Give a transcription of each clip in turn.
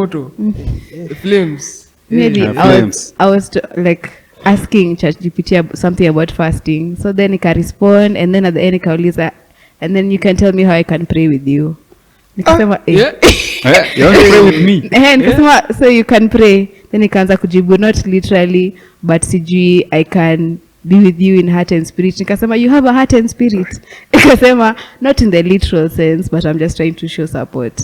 Photo. Flames. Maybe I was like asking ChatGPT something about fasting. So then it can respond, and then at the end it can and then you can tell me how I can pray with you. Yeah. You want to pray with me? So you can pray. Then ikaanza kujibu, not literally, but sijui I can be with you in heart and spirit. Nikasema, you have a heart and spirit. Nikasema, not in the literal sense, but I'm just trying to show support.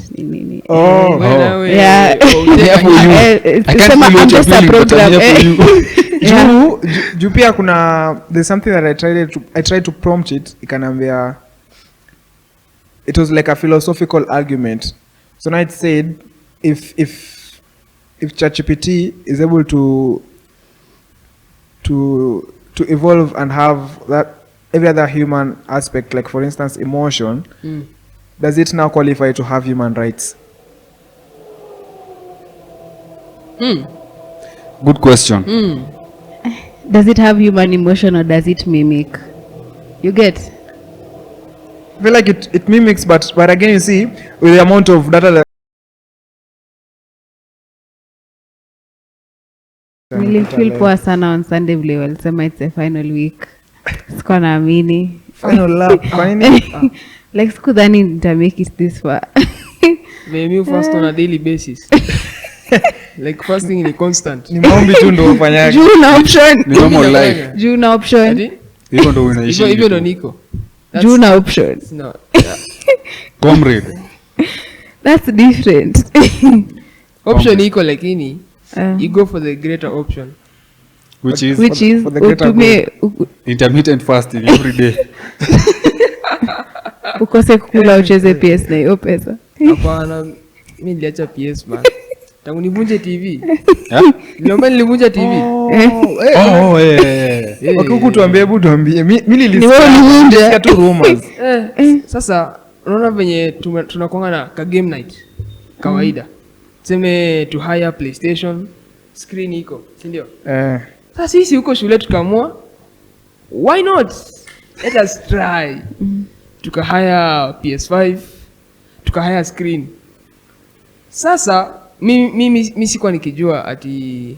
Oh. Yeah. I'm just a program. Juu pia kuna, there's something that I tried to prompt it. Ikanambia, it was like a philosophical argument. So now it said, if ChatGPT is able to evolve and have that every other human aspect, like for instance emotion, does it now qualify to have human rights? Good question. Does it have human emotion or does it mimic? You get? I feel like it mimics, but again, you see, with the amount of data that Nilifeel poa sana on Sunday vile walisema it's a final week. Sikuwa naamini. Final lap. Kwa nini? Like sikudhani nita make it this far. Maybe fast on a daily basis. Like fasting ni constant. Ni maombi tu ndio ufanyage. Juu na option. Ni normal life. Juu na option. Hivyo ndio unaishi. Hivyo ndio niko. Juu na option. No. Comrade. That's different. Option iko lakini you go for the greater option. Which is for the greater good. Intermittent fasting every day. Ukose kukula ucheze PS na hiyo pesa. Hapana, mimi niliacha PS bana. Tangu nivunje TV. Niliomba nilivunja TV. Wakiku tuambie, hebu tuambie. Mimi nilisikia tu rumors. Sasa unaona venye tunakuanga na ka game night kawaida. Tuseme to hire PlayStation, screen iko, si ndio? Sasa sisi huko shule tukaamua, why not? Let us try. Tukahaya PS5, tukahaya screen. Sasa mimi sikuwa nikijua ati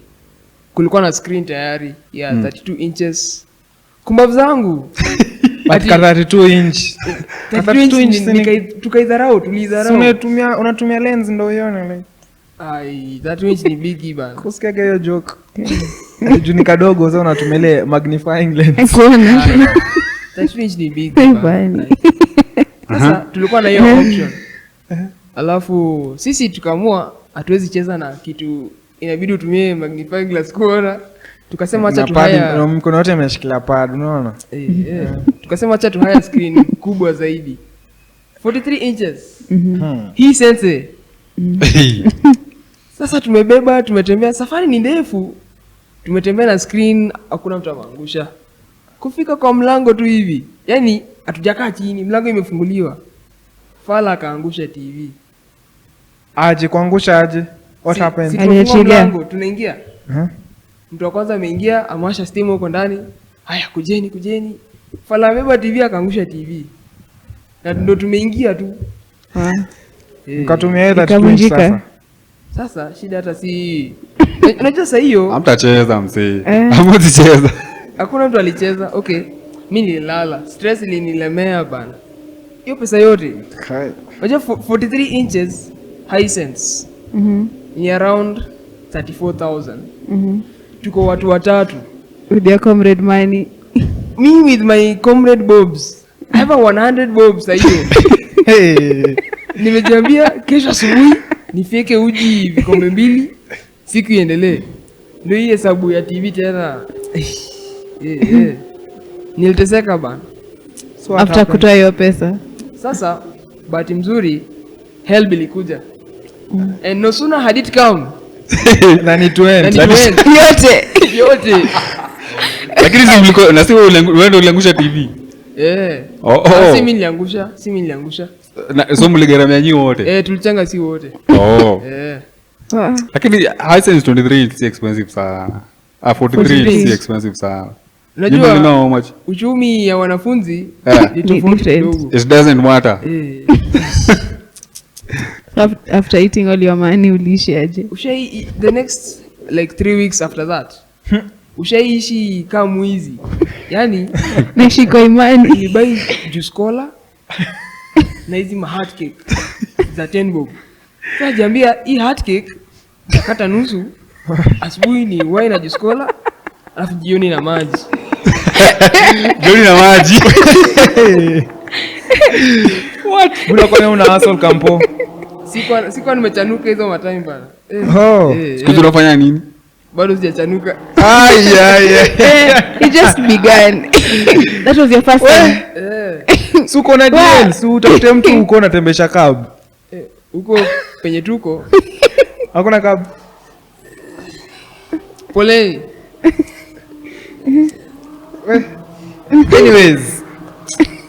kulikuwa na screen tayari ya 32 inches. Kumbavu zangu. Ati 32 inch. 32 inch tukaidharau, tulidharau. Unatumia lens ndio uone like. Ai, 32 inch ni big bana. Kusikia hiyo joke. Juu ni kadogo sasa unatumia magnifying lens. 32 inch ni big bana. Sasa tulikuwa na hiyo option. Alafu sisi tukaamua hatuwezi cheza na kitu inabidi utumie magnifying glass kuona. Tukasema acha tuhaya mkono wote umeshikilia pad, unaona? Tukasema acha tuhaya screen kubwa zaidi. 43 inches. Hii sense. Sasa tumebeba, tumetembea, safari ni ndefu. Tumetembea na screen, hakuna mtu ameangusha. Kufika kwa mlango tu hivi. Yaani hatujakaa chini, mlango imefunguliwa. Fala akaangusha TV. Aje kuangusha aje? What happened? Tunafungua mlango, tunaingia. Mtu wa kwanza ameingia, amewasha steam huko ndani. Haya, kujeni. Fala amebeba TV akaangusha TV. Na ndio tumeingia tu. Mkatumia ile twinge sasa. Sasa shida hata si unajua sasa hiyo hamtacheza msee. Hamticheza. Hakuna mtu alicheza. Okay. Mimi nililala. Stress ilinilemea bana. Hiyo pesa yote. Unajua 43 inches Hisense. Ni around 34,000. Tuko watu watatu. With your comrade money. Me with my comrade bobs. I have 100 bobs hiyo. Nimejiambia kesho asubuhi nifike uji vikombe 2 siku iendelee. Ndio hii hesabu ya TV tena. Niliteseka bana. So after kutoa hiyo pesa. Sasa bahati mzuri help ilikuja. And no sooner had it come. Na ni 20. Yote. Lakini si mliko na si wewe ndio uliangusha TV. Si mimi niliangusha. So mligaramia nyinyi wote? Tulichanga si wote. Lakini Hisense 23 it's expensive sana. 43 it's expensive sana. Unajua how much? Uchumi ya wanafunzi ni tofauti kidogo. It doesn't matter. After eating all your money uliishiaje? The next like 3 weeks after that ushaishi kama mwizi yani Naishi kwa imani. nilibai juice cola na hizi ma hot cake za 10 bob. Sasa jambia hii hot cake kata nusu, asubuhi ni wine na juice cola, alafu jioni na maji. Jioni na maji. What? Bula kwa una hustle kampo. Sikuwa nimechanuka hizo matime bana. Siku hizo unafanya nini? Bado sijachanuka. It just began. That was your first time. So uko na deal, so utafute mtu uko unatembesha cab. Huko penye tuko Hakuna cab. pole. Anyways.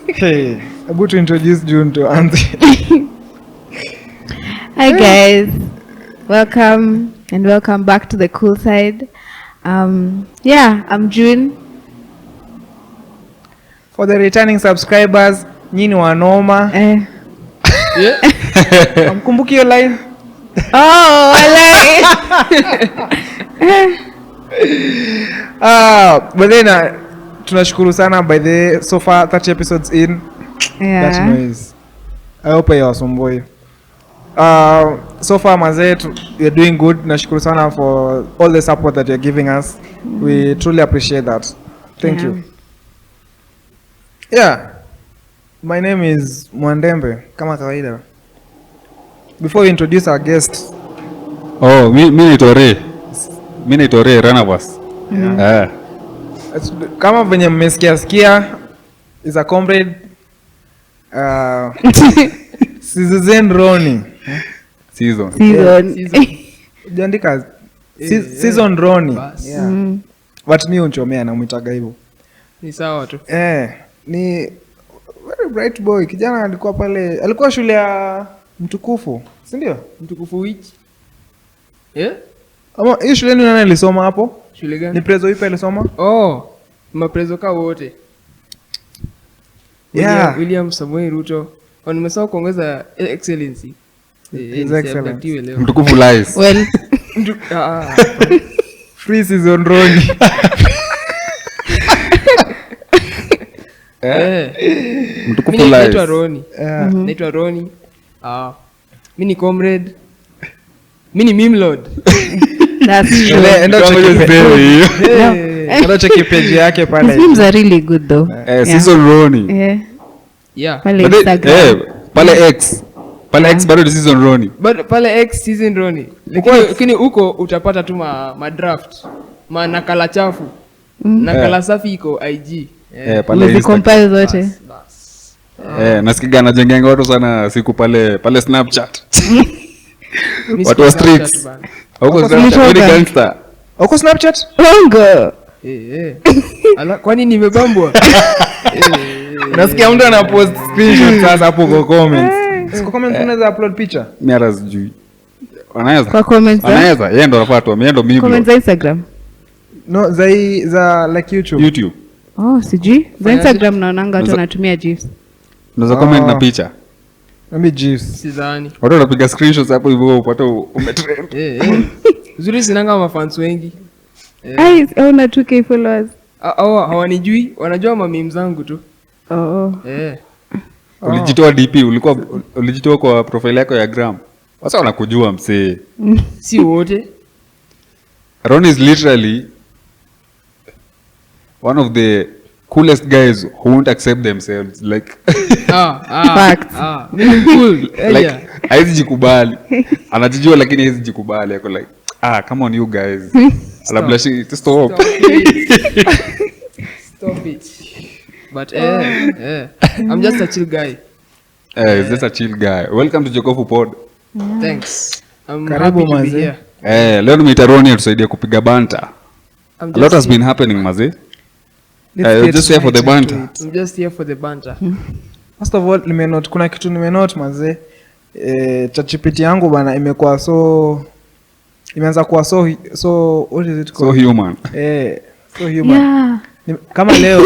Hey, about to introduce June to Anzi. Hi guys, welcome back to the cool side. Yeah, I'm June. For the returning subscribers, nyinyi wanoma. Mkumbuki hiyo line? Oh, I But then tunashukuru sana by the so far 30 episodes in. yeah. That noise. I hope you are somboi. So far mazetu, you're doing good. Nashukuru sana for all the support that you're giving us. We truly appreciate that. Thank you. Yeah. My name is Mwandembe, kama kawaida. Before we introduce our guest, Mimi naitwa Ray Ranavas. kama venye mmesikia is a comrade Season Roni. Season. Ujaandika Season Roni. Yeah. But mi unchomea na mwitaga hivyo. Ni sawa tu. Ni very bright boy. Kijana alikuwa pale, alikuwa shule ya Mtukufu, si ndio? Mtukufu which? Ama hii shule ni nani alisoma hapo? Shule gani? Ni Prezo ipi alisoma? Maprezo ka wote. Yeah. William Samoei Ruto. Nimesahau kuongeza excellency. His Excellency. Mtukufu lies. Well, Free Season Roni. Mtukufu Mimi lies. naitwa Roni. Naitwa Roni. Mimi ni comrade. Mimi ni meme lord. that's true. Enda cheki page yake His pale. memes are really good though. Season Roni. Yeah. Pale But Instagram. pale X. Pale X bado ni Season Roni. But pale X season Roni. Lakini huko utapata tu ma draft. Ma nakala chafu. Nakala safi iko IG. Pale Umezicompile zote. Bas. nasikiga najengenga watu sana siku pale Snapchat. Mimi Watu wa siko streets. Snapchat bana. Huko Snapchat. Snapchat ni gangster. Uko Snapchat? Longo. Kwani nimebambwa? Nasikia mtu ana post screenshot sasa hapo kwa comments. Kwa comments unaweza upload picha? Mimi hata sijui. Wanaweza? Kwa comments. Wanaweza. Yeye ndo anafuatwa, mimi ndo mimi. Comments za Instagram. No, za like YouTube. YouTube. Sijui. Za Instagram naonanga watu wanatumia GIFs. Unaweza comment na picha. Maybe GIFs. Sidhani. Watu wanapiga screenshots hapo hivyo upate umetrend. Uzuri sinanga mafans wengi. Una 2K followers. Hawanijui, wanajua mamim zangu tu. Ulijitoa DP, ulijitoa kwa profile yako ya Gram. Sasa wanakujua msee. Si wote. Ron is literally one of the coolest guys who won't accept themselves like Facts. Mimi cool. like haizi jikubali. Anajijua lakini haizi jikubali. Yako like come on you guys. Alablashi stop. Stop it. But I'm just a chill guy. He's just a chill guy. Welcome to Jokofu Pod. Thanks. I'm Karibu happy to be mazee. here. Leo nimeita Ronnie atusaidie kupiga banta. I'm A lot has been happening mazee. Let's Just here for the get right banter. into it. I'm just here for the banter. First of all, kuna kitu nimenote mazee. ChatGPT yangu bana imekuwa imeanza kuwa so what is it So called? human. So human. Yeah. Kama leo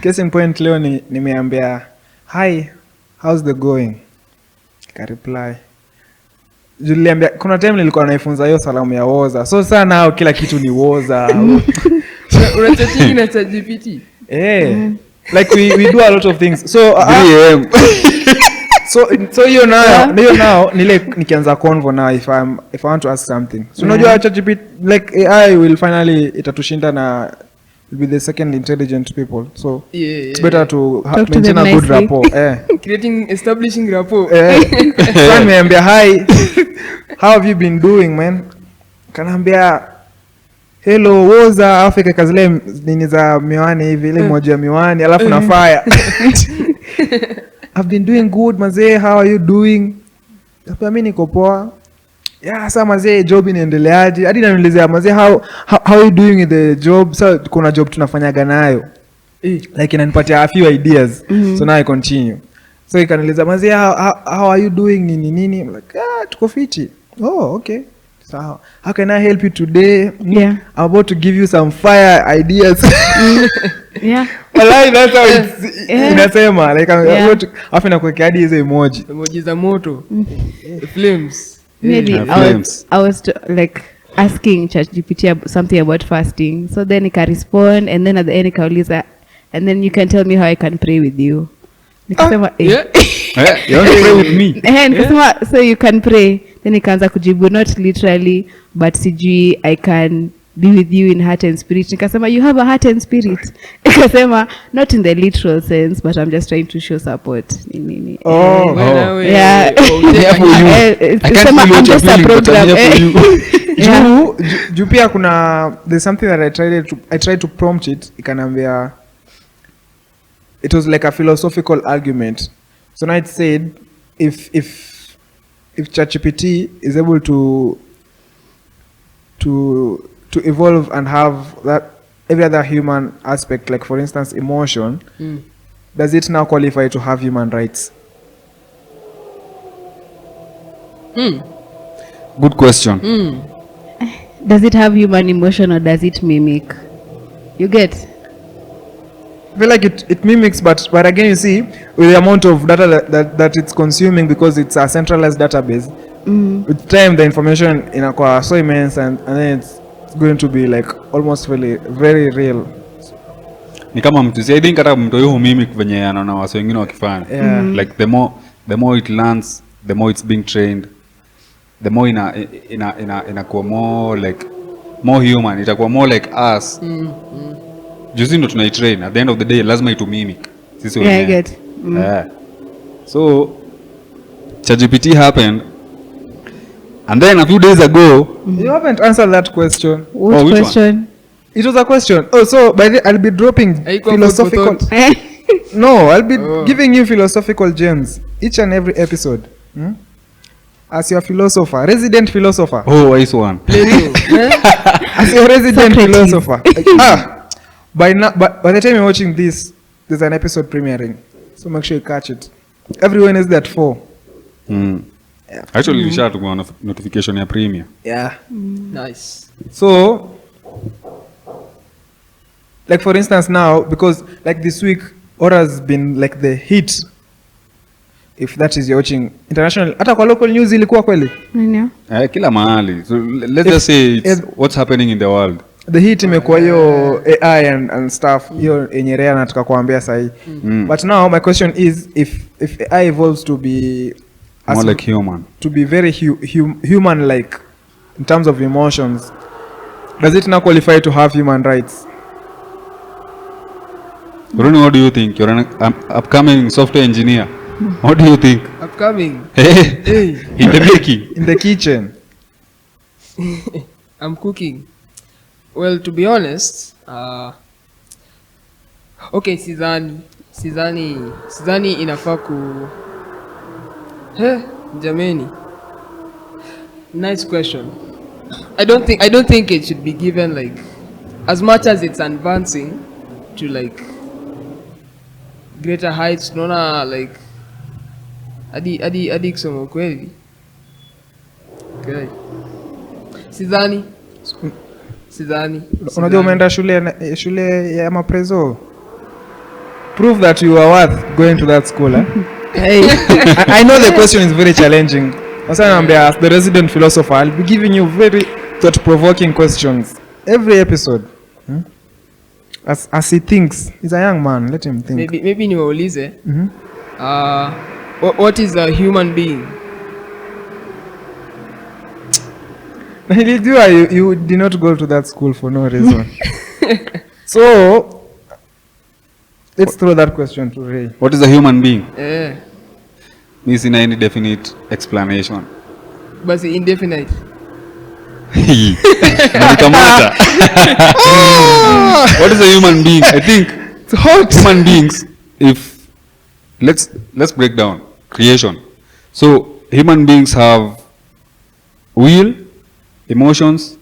case in point leo nimeambia hi, how's the going? Ka reply Juliambia kuna time nilikuwa naifunza hiyo salamu ya woza. So sasa nao kila kitu ni woza. Unachati na ChatGPT. Like we do a lot of things. So so hiyo nao nile nikianza convo now if I want to ask something. So unajua ChatGPT like AI will finally itatushinda na will be the second intelligent people. So it's better to maintain a good rapport. Establishing rapport. So nimeambia hi, how have you been doing man? Kanaambia hello woza, Afrika kazile nini za miwani hivi ile moja miwani alafu na fire. I've been doing good mazee, how are you doing? Mimi niko poa. Sasa mazee job inaendeleaje? Hadi nanielezea mazee how are you doing with the job? So kuna job tunafanyaga nayo. Like inanipatia a few ideas. So now I continue. So ikanieleza mazee how are you doing nini? I'm like tuko fiti. Oh okay. So how can I help you today? I'm about to give you some fire ideas. Walai that's how it's inasema like afu nakuwekea hadi hizo emoji za moto. Flames. Maybe I was like asking ChatGPT something about fasting. So then it can respond and then at the end ikauliza and then you can tell me how I can pray with you. Nikasema you want to pray with me? Nikasema so you can pray. Then ikaanza kujibu not literally but sijui I can be with you in heart and spirit. Nikasema you have a heart and spirit. Nikasema not in the literal sense but I'm just trying to show support. Yeah. I'm just a program. Juu pia kuna there's something that I tried to prompt it. Ikanambia it was like a philosophical argument. So now it said if ChatGPT is able to evolve and have that every other human aspect, like for instance emotion, does it now qualify to have human rights? Good question. Does it have human emotion or does it mimic? You get? I feel like it mimics, but again you see with the amount of data that it's consuming because it's a centralized database. With time the information inakuwa so immense and then it's going to be like almost really very real. Ni kama mtu I think hata mtu huyo mimic venye anaona watu wengine wakifanya. Like the more it learns, the more it's being trained, the more inakuwa more like more human, itakuwa more like us. Juzi ndo tunaitrain, at the end of the day lazima itu mimic sisi wenyewe. I get. So ChatGPT happened and then a few days ago you haven't answered that question. What question? One? It was a question. Oh, so by the I'll be dropping philosophical No, I'll be giving you philosophical gems each and every episode. As your philosopher, resident philosopher. Oh, I saw one. As your resident philosopher. By the time you're watching this, there's an episode premiering. So make sure you catch it. Every Wednesday at 4. Actually, we share to notification ya premiere. Nice. So, like for instance now, because like this week, what has been like the hit, if that is you're watching international, hata kwa local news ilikuwa kweli? Kila mahali. So let's just say it's what's happening in the world. The hit imekuwa hiyo AI and stuff, hiyo enyerea nataka kuambia sahi. But now my question is if AI evolves to be more like human, to be very human like in terms of emotions, does it now qualify to have human rights? Runi, what do you think? You're an upcoming software engineer. What do you think? Upcoming? In the baking. In the kitchen. I'm cooking. Well, to be honest, okay, sidhani inafaa jameni. Nice question. I don't think it should be given like as much as it's advancing to like greater heights. Nona like adi kusema kweli. Okay. Sidhani. Unajua umeenda shule ya maprezo. Prove that you are worth going to that school. I know the question is very challenging. Sasa naambia, as the resident philosopher, I'll be giving you very thought-provoking questions every episode. As he thinks. He's a young man, let him think. Maybe niwaulize. What is a human being? You did not go to that school for no reason. So, let's throw that question to Ray. What is a human being? Eh. Mi sina any definite explanation. Basi indefinite. Nanikamata. What is a human being? I think human beings, if let's break down creation. So human beings have will, emotions.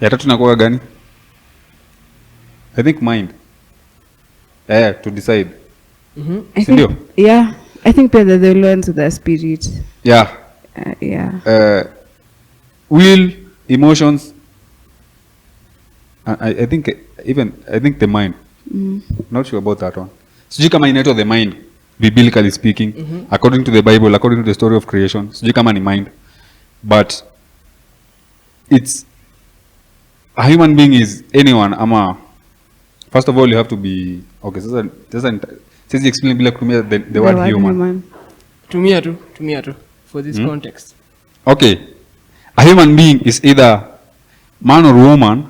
Ya tatu inakuwa gani? I think mind. To decide. I think, yeah, I think they'll learn to the spirit. Yeah. Yeah. Will, emotions. I think the mind. Not sure about that one. Sijui kama inaitwa the mind, biblically speaking, according to the Bible, according to the story of creation. Sijui kama ni mind. But it's a human being is anyone ama. First of all, you have to be okay. Sasa explain bila kutumia the word human. Tumia tu for this context. Okay. A human being is either man or woman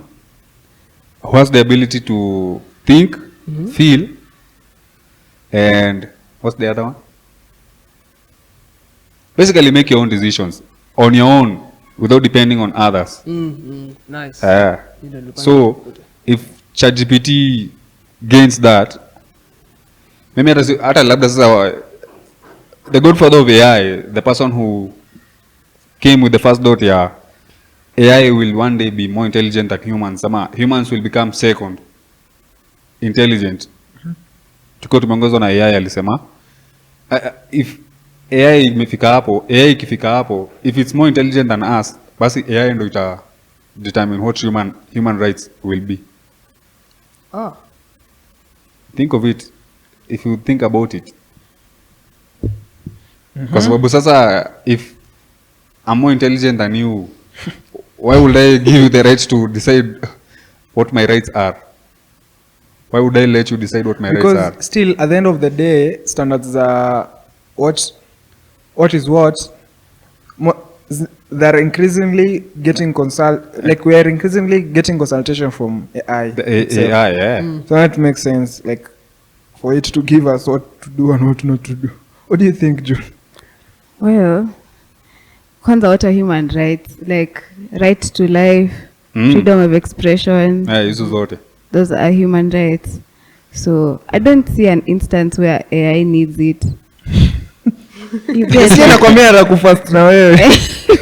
who has the ability to think, feel, and what's the other one? Basically make your own decisions on your own without depending on others. Nice. So if ChatGPT gains that, maybe hata labda sasa the godfather of AI, the person who came with the first dot, AI will one day be more intelligent than humans. Humans will become second intelligent. Tuko tumeongozwa na AI alisema if AI ikifika hapo, if it's more intelligent than us, basi AI ndo ita determine what human rights will be. Think of it if you think about it. Kwa sababu sasa if I'm more intelligent than you, why would I give you the right to decide what my rights are? Why would I let you decide what my rights are? Because still, at the end of the day, standards are what is what. They're increasingly getting we are increasingly getting consultation from AI. AI, yeah. So that makes sense, like, for it to give us what to do and what not to do. What do you think, June? Well, kwanza what are human rights? Like right to life, freedom of expression. Hizo zote. Those are human rights. So I don't see an instance where AI needs it.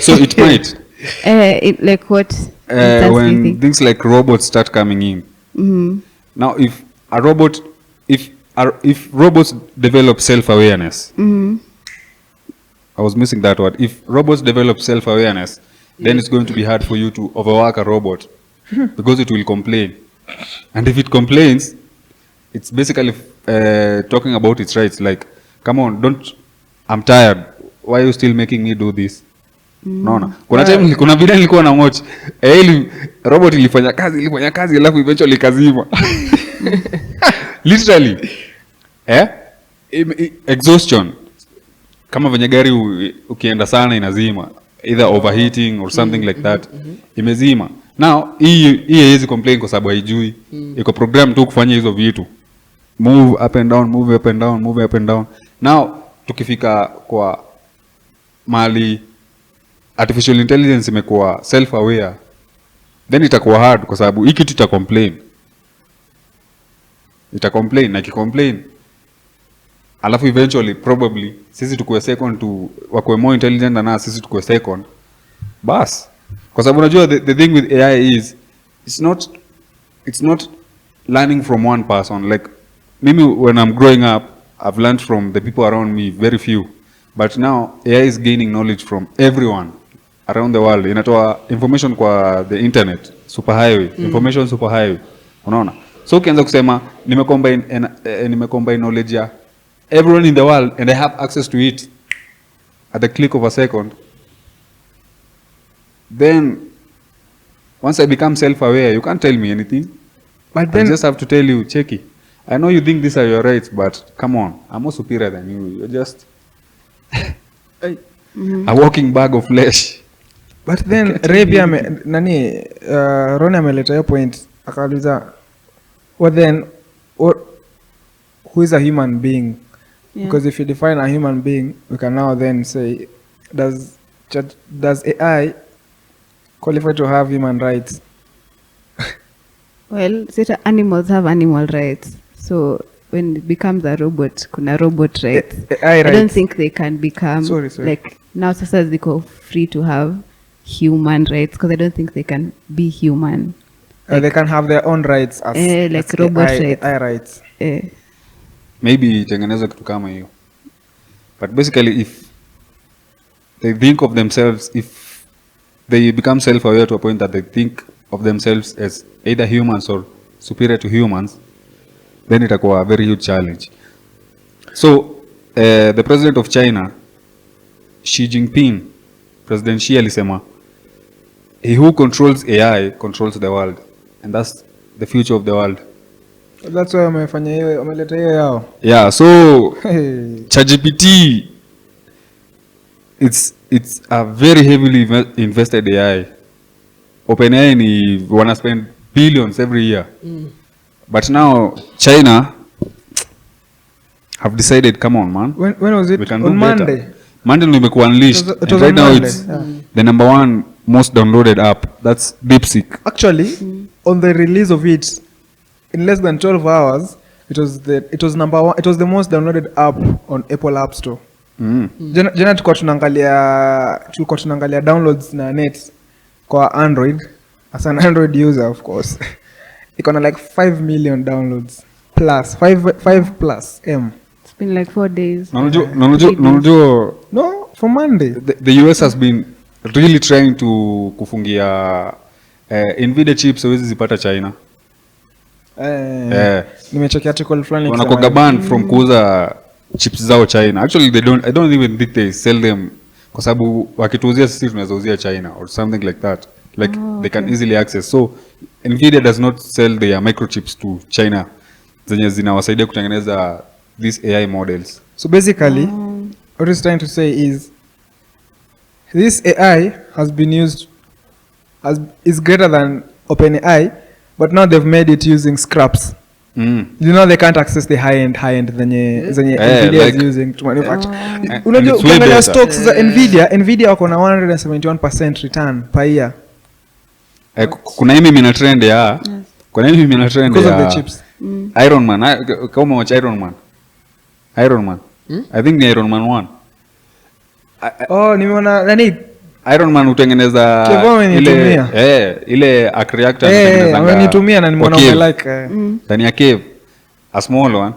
So it might. Like what? When things like robots start coming in. Now, if robots develop self-awareness, I was missing that word. If robots develop self-awareness, then it's going to be hard for you to overwork a robot because it will complain. And if it complains, it's basically talking about its rights. Like, come on, I'm tired. Why are you still making me do this? No. Kuna video nilikuwa na watch. Robot ilifanya kazi alafu eventually kazima. Literally. Exhaustion. Kama venye gari ukienda sana inazima. Either overheating or something like that. Imezima. Now, hii haiwezi complain kwa sababu haijui. Iko program tu kufanya hizo vitu. Move up and down, move up and down, move up and down. Now, tukifika kwa mali artificial intelligence imekuwa self-aware, then itakuwa hard kwa sababu hii kitu ita-complain na ikicomplain alafu eventually probably sisi tukuwe second to wakuwe more intelligent than us, sisi tukuwe second bas, kwa sababu unajua the thing with AI is it's not learning from one person. Like mimi when I'm growing up, I've learned from the people around me, very few, but now AI is gaining knowledge from everyone around the world. Inatoa information kwa the internet, superhighway, information superhighway, unaona. So ukianza kusema nimecombine knowledge ya everyone in the world and I have access to it at the click of a second, then once I become self-aware, you can't tell me anything. But I then just have to tell you, Cheki, I know you think these are your rights, but come on, I'm more superior than you. You're just a walking bag of flesh. but then Ray pia nani Ronnie ameleta hiyo point akauliza what then who is a human being? Yeah. Because if you define a human being, we can now then say does AI qualify to have human rights? Well, certain animals have animal rights. So when it becomes a robot, kuna robot rights. AI I don't rights. think they can become Sorry. like now sasa ziko free to have human rights because I don't think they can be human. They can have their own rights as, like as robot AI, rights. AI rights. Maybe itengenezwe kitu kama hiyo. But basically if they think of themselves, if they become self-aware to a point that they think of themselves as either humans or superior to humans, then itakuwa a very huge challenge. So the president of China, Xi Jinping, President Xi alisema, he who controls AI controls the world, and that's the future of the world. That's why wamefanya hiyo, wameleta hiyo yao. Yeah, so Hey. ChatGPT, it's a very heavily invested AI. OpenAI ni wanna spend billions every year. But now China have decided, come on man, When was it? we can On do Monday. better. Monday ndio imekuwa unleashed. It was And right on now Monday, it's yeah. the number one most downloaded app. That's DeepSeek. Actually, on the release of it, in less than 12 hours, it was number one. It was the most downloaded app on Apple App Store. Jana tulikuwa tunaangalia downloads na net kwa Android as an Android user, of course. Iko na like 5 million downloads plus 5 plus M. It's been like 4 days. Na unajua No, for Monday. the US has been really trying to kufungia Nvidia chips hawezi zipata China. Nimechekia article fulani Wanakuwa banned from kuuza chips zao China. Actually I don't even think they sell them kwa sababu wakituuzia sisi tunaweza uzia China or something like that. Like they can easily access. So Nvidia does not sell their microchips to China zenye zinawasaidia kutengeneza these AI models. So basically, what it's trying to say is this AI has been used is greater than OpenAI, but now they've made it using scraps. You know they can't access the high-end zenye Nvidia like, is using to manufacture. and Unajua it's way ukiangalia better. stocks za Nvidia wako na 171% return per year Kuna hii mina trend ya kuna hii mina trend because of ya the chips. Iron Man. Kama watch Iron Man. I think ni Iron Man 1. Oh, nimeona nani? Iron Man utengeneza Kevon amenitumia. ile arc reactor Amenitumia na nimeona cave. like Ndani ya cave, a small one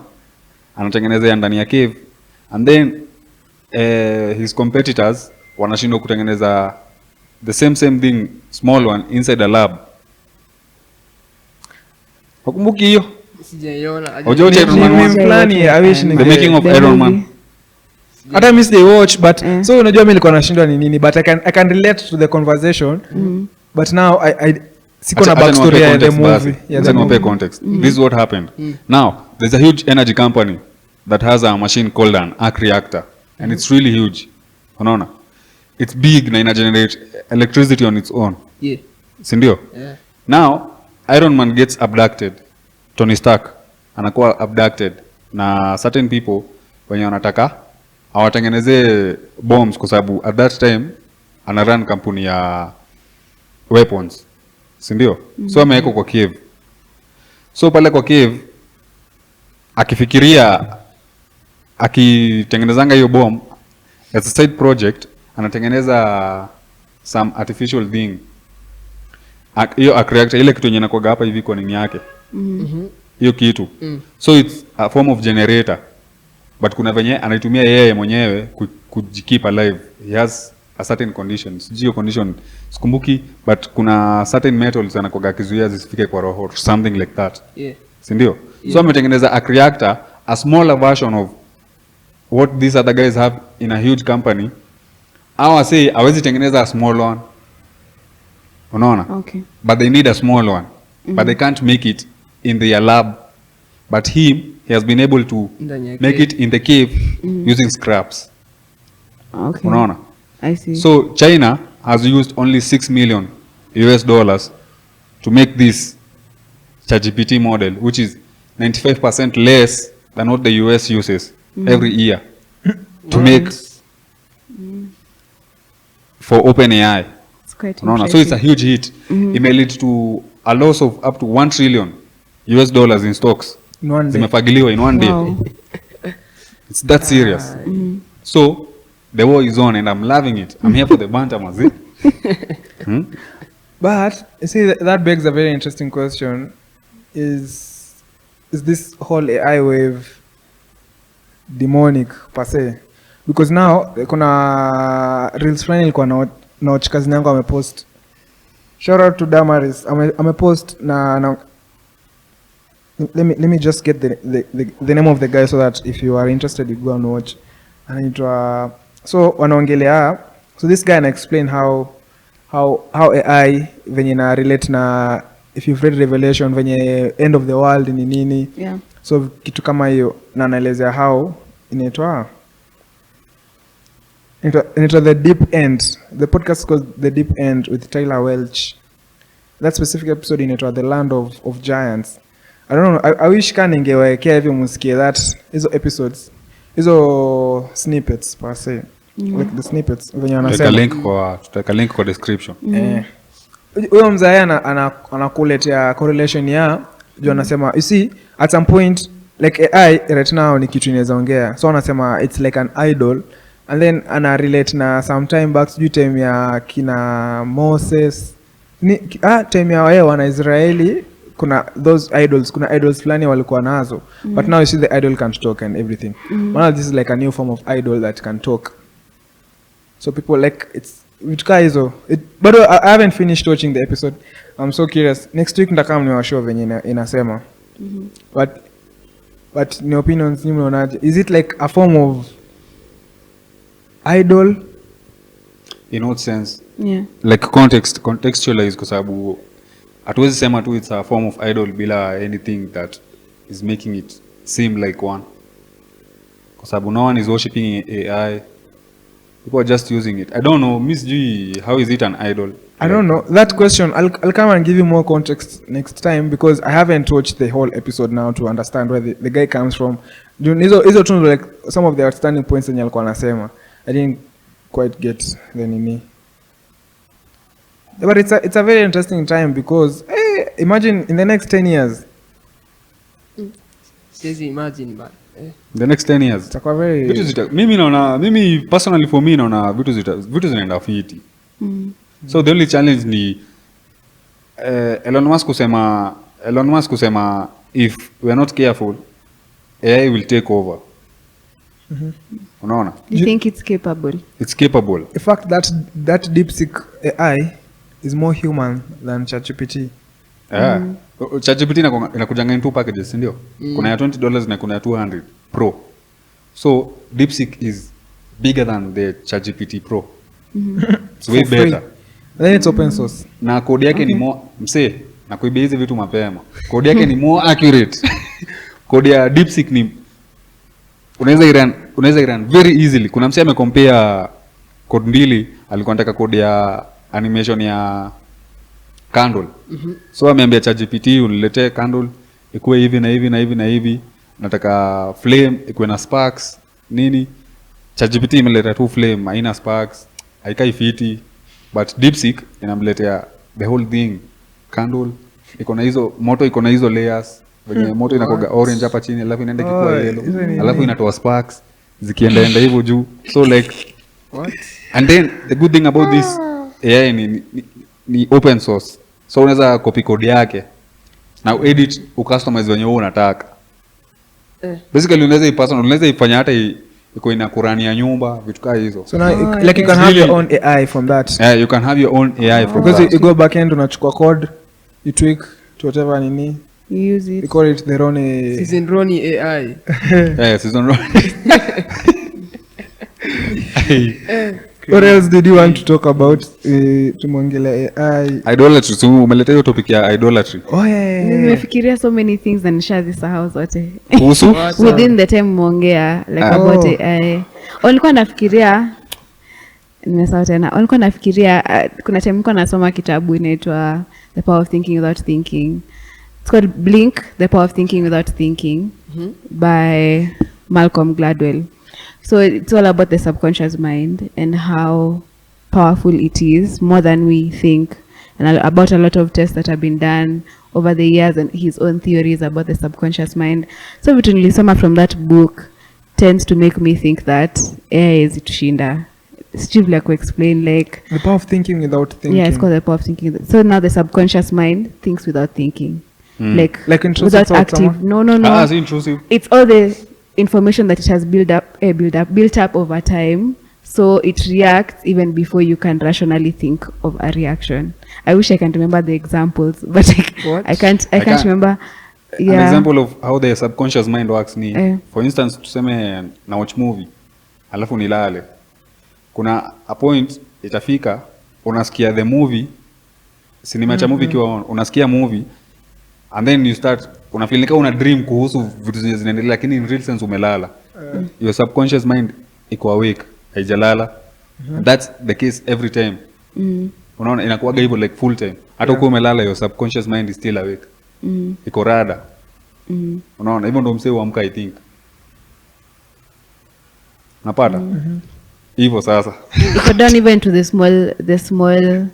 anatengenezea ndani ya cave, and then his competitors wanashindwa kutengeneza the same thing small one inside a lab. Wakumbuki hiyo? Sijaiona. Unajua Iron Man Mimi 1? fulani I wish The ninge making of the Iron movie. Man. hata miss they watch but so unajua mimi nilikuwa nashindwa ni nini but I can relate to the conversation but now I siko na backstory ya the movie. Niwape context. This is what happened. Now, there's a huge energy company that has a machine called an arc reactor, and it's really huge. Unaona? It's big na ina generate electricity on its own. Yeah. Si ndio? Yeah. Now, Iron Man gets abducted. Tony Stark anakuwa abducted na certain people wenye wanataka awatengenezee bombs kwa sababu at that time ana run kampuni ya weapons. Si ndio? So amewekwa kwa cave. So pale kwa cave akifikiria akitengenezanga hiyo bomb as a side project anatengeneza some artificial thing. Hiyo arc reactor ile kitu yenye inakuwa hapa hivi kwa nini yake. Hiyo kitu. So it's a form of generator. But kuna venye anaitumia yeye mwenyewe kujikeep alive. He has a certain conditions. Hiyo condition sikumbuki but kuna certain metals anakuwa akizuia zisifike kwa roho or something like that. Yeah. Si ndio? So ametengeneza arc reactor, a smaller version of what these other guys have in a huge company. Au say hawezi tengeneza a small one. unaona. Okay. But they need a small one. But they can't make it in their lab. But he has been able to Ndani ya make cave. it in the cave using scraps. Okay. Unaona. I see. So China has used only $6 million to make this ChatGPT model, which is 95% less than what the US uses every year to make for OpenAI. It's quite Unaona, so it's a interesting. huge hit. It may lead to a loss of up to $1 trillion in stocks. In one day. Zimefagiliwa in one Wow. day. It's that serious. So the war is on, and I'm loving it. I'm here for the banter, mazi. But you see, that begs a very interesting question: is this whole AI wave demonic per se? Because now kuna reels fulani ilikuwa na watch kazi yangu amepost. Shout out to Damaris. Amepost na let me just get the name of the guy so that if you are interested you go and watch. Anaitwa, so wanaongelea, so this guy ana explain how AI venye na relate na, if you've read Revelation, venye end of the world ni nini. Yeah. So kitu kama hiyo, na anaelezea how inaitwa The Deep End. The podcast is called The Deep End with Tyler Welch. That specific episode inaitwa The Land of Giants. I don't know, I wish kama ningewekea hivyo musikie hizo episodes, hizo snippets per se, like the snippets venye wanasema. Tutaweka link kwa description. Huyo mzee anakuletea correlation ya juu, anasema you see at some point like AI right now ni kitu inaweza ongea, so anasema it's like an idol, and then ana relate na sometime back sijui time ya kina Moses time ya wao wana Israeli, kuna those idols, kuna idols fulani walikuwa nazo, but now you see the idol can't talk and everything. Now this is like a new form of idol that can talk, so people like it's vitu hizo. But I haven't finished watching the episode. I'm so curious. Next week ndakam ni washow venye inasema. But ni opinions ni mnaonaje? Is it like a form of idol? In what sense? Yeah. Like contextualize, kwa sababu hatuwezi sema tu it's a form of idol bila anything that is making it seem like one, kwa sababu no one is worshiping AI. People are just using it. I don't know, Miss G, how is it an idol? I don't know. That question, I'll come and give you more context next time, because I haven't watched the whole episode now to understand where the guy comes from. Hizo tu like some of the outstanding points yenye alikuwa anasema. I didn't quite get the nini. But it's a very interesting time, because imagine in the next 10 years. Siwezi imagine but The next 10 years. Itakuwa very Mimi personally for me naona vitu zinaenda fiti. So the only challenge ni Elon Musk kusema if we are not careful AI will take over. Unaona? Do you think it's capable? It's capable. in fact that DeepSeek AI is more human than ChatGPT. Yeah. ChatGPT inakujanga in two packages, ndio? Kuna ya $20 na kuna ya $200 Pro. So DeepSeek is bigger than the ChatGPT Pro. It's way For free. better. Then it's open source. Na code yake ni more na kuibia hizi vitu mapema. Code yake ni more accurate. Code ya DeepSeek ni unaweza iran very easily. Kuna msee amecompare code mbili, alikuwa anataka code ya animation ya candle. So ameambia ChatGPT uniletee candle ikuwe hivi na hivi na hivi na hivi. Nataka flame ikuwe na sparks nini. ChatGPT imeleta tu flame, haina sparks, haikai fiti. But DeepSeek inamletea the whole thing. Candle iko na hizo moto, iko na hizo layers. Venye moto inakoga orange hapa chini, alafu inaenda kikuwa yellow, alafu inatoa sparks zikienda hivyo juu. So like what? And then the good thing about this AI ni open source. So unaweza copy code yake na edit ucustomize wenye wewe unataka. Basically unaweza ifanya hata iko ina Qur'ani ya nyumba, vitu kama hizo. So now like you can have your own AI from that. Yeah, you can have your own AI from Because that. you go back end, unachukua code, you tweak to whatever nini. You use You it. call it the Roni. Season Ronnie AI. Yeah, season What else did you want to talk about? Tumongelea AI. Idolatry. So umeleta hiyo topic ya idolatry. Oh yeah. Nimefikiria so many things na nishazisahau zote. Kuhusu Within the time muongea like about AI. Nilikuwa nafikiria nimesahau tena. Nilikuwa nafikiria kuna time nilikuwa nasoma kitabu inaitwa The Power of Thinking Without Thinking. It's called Blink, The Power of Thinking Without Thinking by Malcolm Gladwell. So it's all about the subconscious mind and how powerful it is, more than we think, and about a lot of tests that have been done over the years and his own theories about the subconscious mind. So vitu nilisoma from that book tends to make me think that AI is itushinda. Sijui vile explain like The Power of Thinking Without Thinking. yeah, it's called The Power of Thinking. So now the subconscious mind thinks without thinking. Like intrusive without thoughts, active. No. it's intrusive. It's all the information that it has built up over time, so it reacts even before you can rationally think of a reaction. I wish I can remember the examples, but I can't remember. An example of how the subconscious mind works ni for instance tuseme na watch movie alafu nilale, kuna a point itafika unasikia the movie cinema cha movie kiwa unasikia movie and then you start unafeel like una dream kuhusu vitu zinaendelea lakini in real sense umelala. Your subconscious mind iko awake, haijalala. That's the case every time. Unaona inakuwa hivyo like full time. Hata uko umelala your subconscious mind is still awake. Iko rada. Unaona hivyo ndio msee huamka I think. Unapata? Hivyo sasa. Iko down even to the small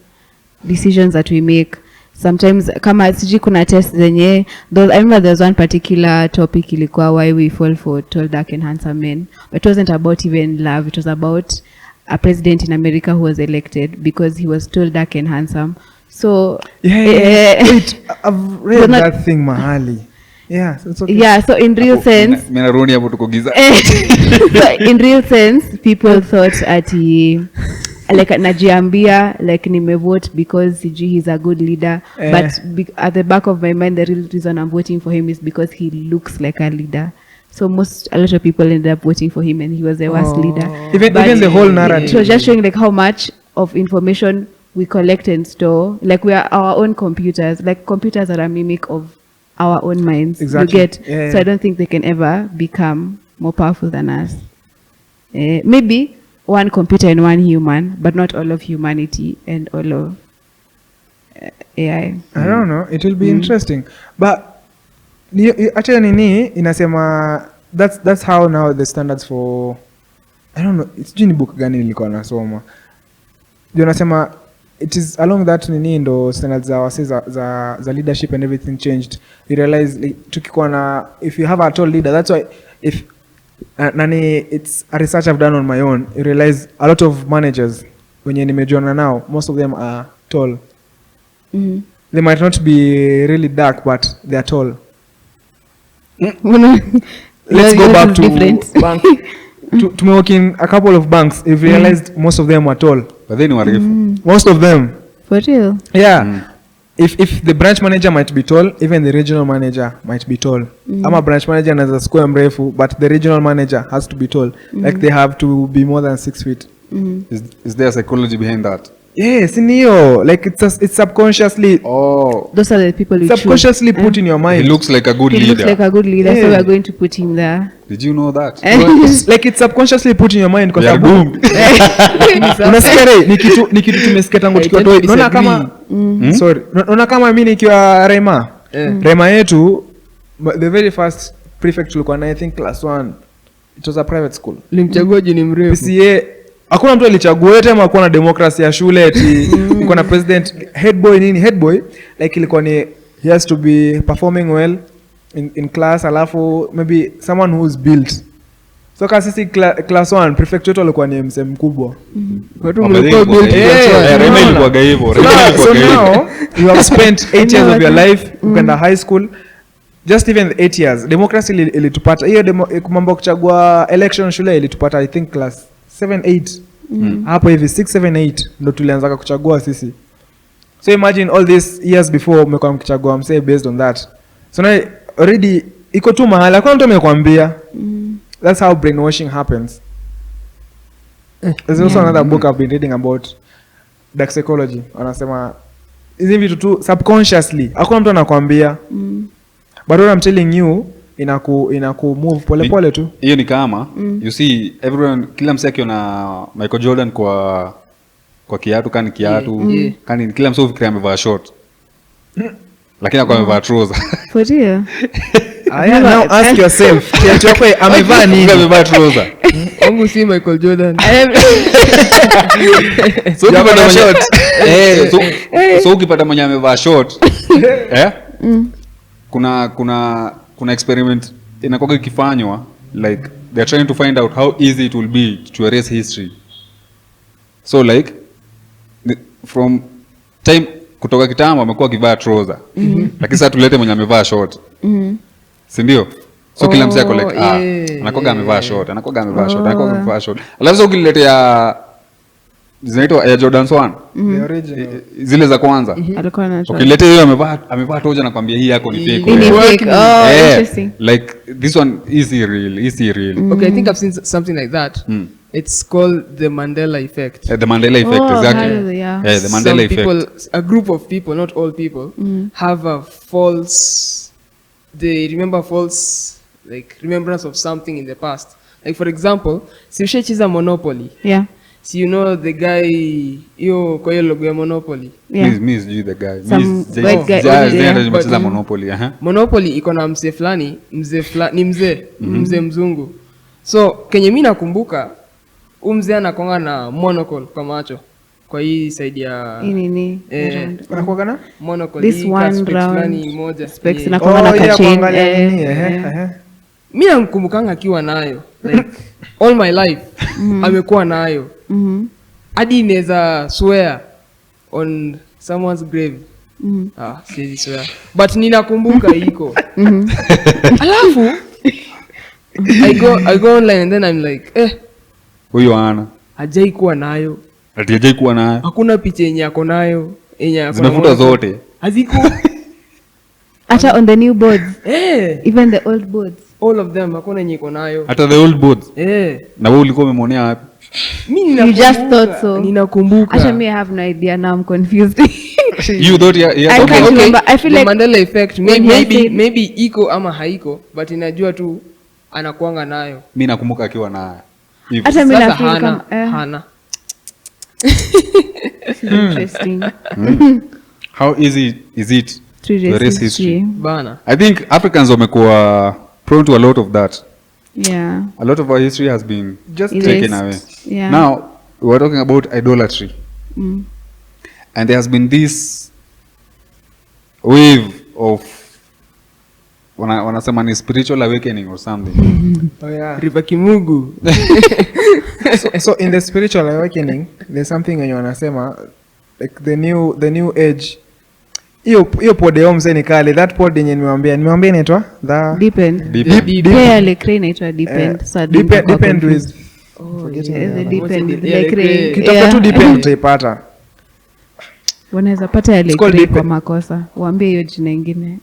decisions that we make. Sometimes kama siji kuna test zenye I remember there was one particular topic ilikuwa why we fall for tall, dark and handsome men, but it wasn't about even love. It was about a president in America who was elected because he was tall, dark and handsome. So wait, I've read that thing mahali. Yeah, so it's okay. Yeah, so in real sense mimi narudi hapo tuko giza. so in real sense people thought like najiambia like nimevote because he's a good leader, but at the back of my mind the real reason I'm voting for him is because he looks like a leader. So a lot of people ended up voting for him and he was the worst leader. Even the whole narrative. It was just showing like how much of information we collect and store. Like we are our own computers. Like computers are a mimic of our own minds. Exactly. You get? So I don't think they can ever become more powerful than us. Maybe one computer and one human, but not all of humanity and all of AI. I don't know. It will be interesting. But actually nini inasema that's how now the standards for I don't know. It's jini book gani nilikuwa nasoma. Ndio nasema it is along that nini ndo standards za leadership and everything changed. We realize like, tukikuwa na if you have a tall leader, that's why if nani it's a research I've done on my own. You realize a lot of managers wenye nimejuana now, most of them are tall. They might not be really dark, but they are tall. Let's go back to bank. To work in a couple of banks. You've realized most of them are tall. But then warefu. Most of them. For real? Yeah. If the branch manager might be tall, even the regional manager might be tall. I'm a branch manager and as a square mrefu, but the regional manager has to be tall. Like they have to be more than 6 feet. Is there psychology behind that? Yes, like it's subconsciously. Oh, those are the people you subconsciously put in your mind. He looks like a good leader. He looks like a good leader, so we are going to put him there. Did you know that? Like it's subconsciously put in your mind because boom. Unasikia ni kitu tumesikia tangu tukiwa toy. Unaona kama sorry. Unaona kama mimi nikiwa Rema yetu the very first prefect tulikuwa na I think class 1. It was a private school. Limchagua jini mrefu. PCA hakuna mtu alichagua yote ama kuwa na demokrasi ya shule eti iko na president head boy like ilikuwa ni he has to be performing well in class alafu maybe someone who's built so kasi sisi class 1 prefect wetu alikuwa ni msem mkubwa watu mlikuwa built Rema ilikuwa hivyo. So now you have spent 8 years of your life ukaenda high school just even 8 years democracy ilitupata hiyo mambo kuchagua election shule ilitupata I think class 7-8 hapo hivi 6-7-8 ndo tulianza kuchagua sisi. So imagine all these years before umekuwa mkichagua msee based on that. So now already iko tu mahali hakuna mtu amekwambia. That's how brainwashing happens. There's also another book I've been reading about dark psychology. Wanasema hizi vitu tu subconsciously hakuna mtu anakuambia, but what I'm telling you inaku move pole pole tu. Hiyo ni kama you see everyone, kila msee akiona Michael Jordan kwa kiatu, kani kiatu kani kila msee ufikiria amevaa short, lakini akwa amevaa trouser. For real? Now ask yourself, kiatu yako amevaa nini? Amevaa trouser. Wangu si Michael Jordan. So ukipata short, so ukipata mwenye amevaa short, kuna experiment inakuwa ikifanywa, like they're trying to find out how easy it will be to erase history. So like from time kutoka kitambo amekuwa akivaa trouser, lakini sasa tulete mwenye amevaa short, si ndio? So kila mtu ako like anakuwa amevaa short, anakuwa amevaa short. Alafu sasa ukiletea zinaitwa Air Jordan 1, The original. zile za kwanza, Alikuwa anatoa. ukiletea hiyo amevaa trouser, nakwambia hii yako ni fake. Hii ni fake. Oh, interesting. Like this one is real. Okay, I think I've seen something like that. It's called the Mandela effect. The Mandela effect, Oh, exactly. yeah. The Mandela Some effect. people, a group of people, not all people, have a false, they remember false, like remembrance of something in the past. Like for example, si ushacheza Monopoly. Yeah. So you know the guy, yo kwa hiyo logo ya Monopoly. Yeah. Me is you the guy. Some white guy over there. Nimecheza Monopoly, Monopoly iko na mzee fulani, ni mzee mzungu. So kenye mimi nakumbuka, mzee anakonga na monocle kwa macho. Kwa hii side ya Nini? Anakuwa na monocle. This one fulani round moja. specs na kama na kachain. Mimi namkumbukanga akiwa nayo. Like all my life amekuwa nayo. Hadi inaweza swear on someone's grave. Siwezi swear. But ninakumbuka iko. Alafu I go online and then I'm like, huyo ana hajai kuwa nayo. ati hajai kuwa nayo, Hakuna picha yenye ako nayo. zimefuta zote. Haziko. Hata on the new boards. Even the old boards. All of them hakuna yenye iko nayo. Hata the old boards. Na wewe ulikuwa umemwonea wapi? Mimi You just thought so. Ninakumbuka. Hata me I have no idea, now I'm confused. You thought I can't remember. I feel the like Mandela effect when you said- maybe iko ama haiko, but inajua tu anakuanga nayo. mimi nakumbuka akiwa nayo. Hivyo. hata mimi Sasa na feel hana kama hana. interesting. How easy is it To to erase history? Bana. I think Africans wamekuwa prone to a lot of that. Yeah. A lot of our history has been just Erased. taken away. Yeah. Now, we were talking about idolatry. And there has been this wave of wanasema ni spiritual awakening or something. Oh yeah. Riva Kimugu. So in the spiritual awakening there's something wenye wanasema like the new age. Hiyo pod yao mzee ni kale, that pod yenye nimewambia inaitwa the Depend. Deep. Yeah, like rain inaitwa depend. So I don't know how depend confused. with Yeah, the depend. Yeah, Like like rain. kitafuta tu depend utaipata. Wanaweza pata ya It's called like kwa depend. makosa. Waambie hiyo jina ingine.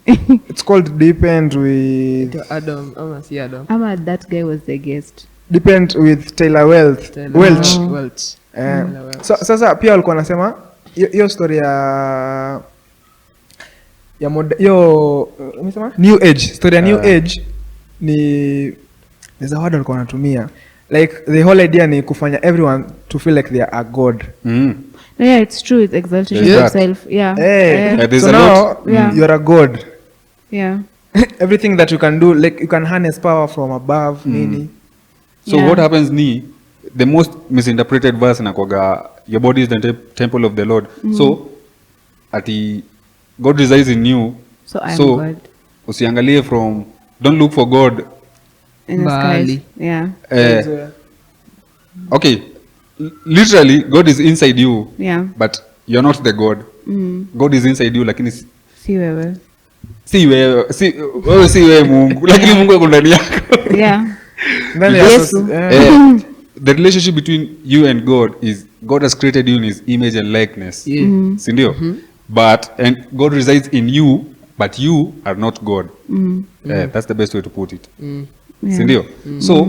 It's called depend with Adam ama si Adam. Ama that guy was the guest. Taylor Welch. Welch. Sasa pia walikuwa wanasema hiyo story ya umesema new age, story ya new age ni there's a word walikuwa wanatumia, like the whole idea ni kufanya everyone to feel like they are a god. No, yeah, it's true. It's exaltation There's of that. self. Yeah. there's So a now lot. Yeah. you're a god. Yeah. Everything that you can do, like you can harness power from above nini. So Yeah. what happens ni the most misinterpreted verse inakuwaga your body is the temple of the Lord. So ati God resides in you. So I am God. Usiangalie from, don't look for God. In the Bali. skies. Yeah. Okay, literally God is inside you, Yeah. but you're not the God. God is inside you, lakini Si wewe. wewe si wewe Mungu, lakini Mungu yuko ndani yako. Yeah. Ndani ya Yesu. The relationship between you and God is God has created you in his image and likeness. Si ndio? And God resides in you, but you are not God. That's the best way to put it. Yeah. Si ndio? So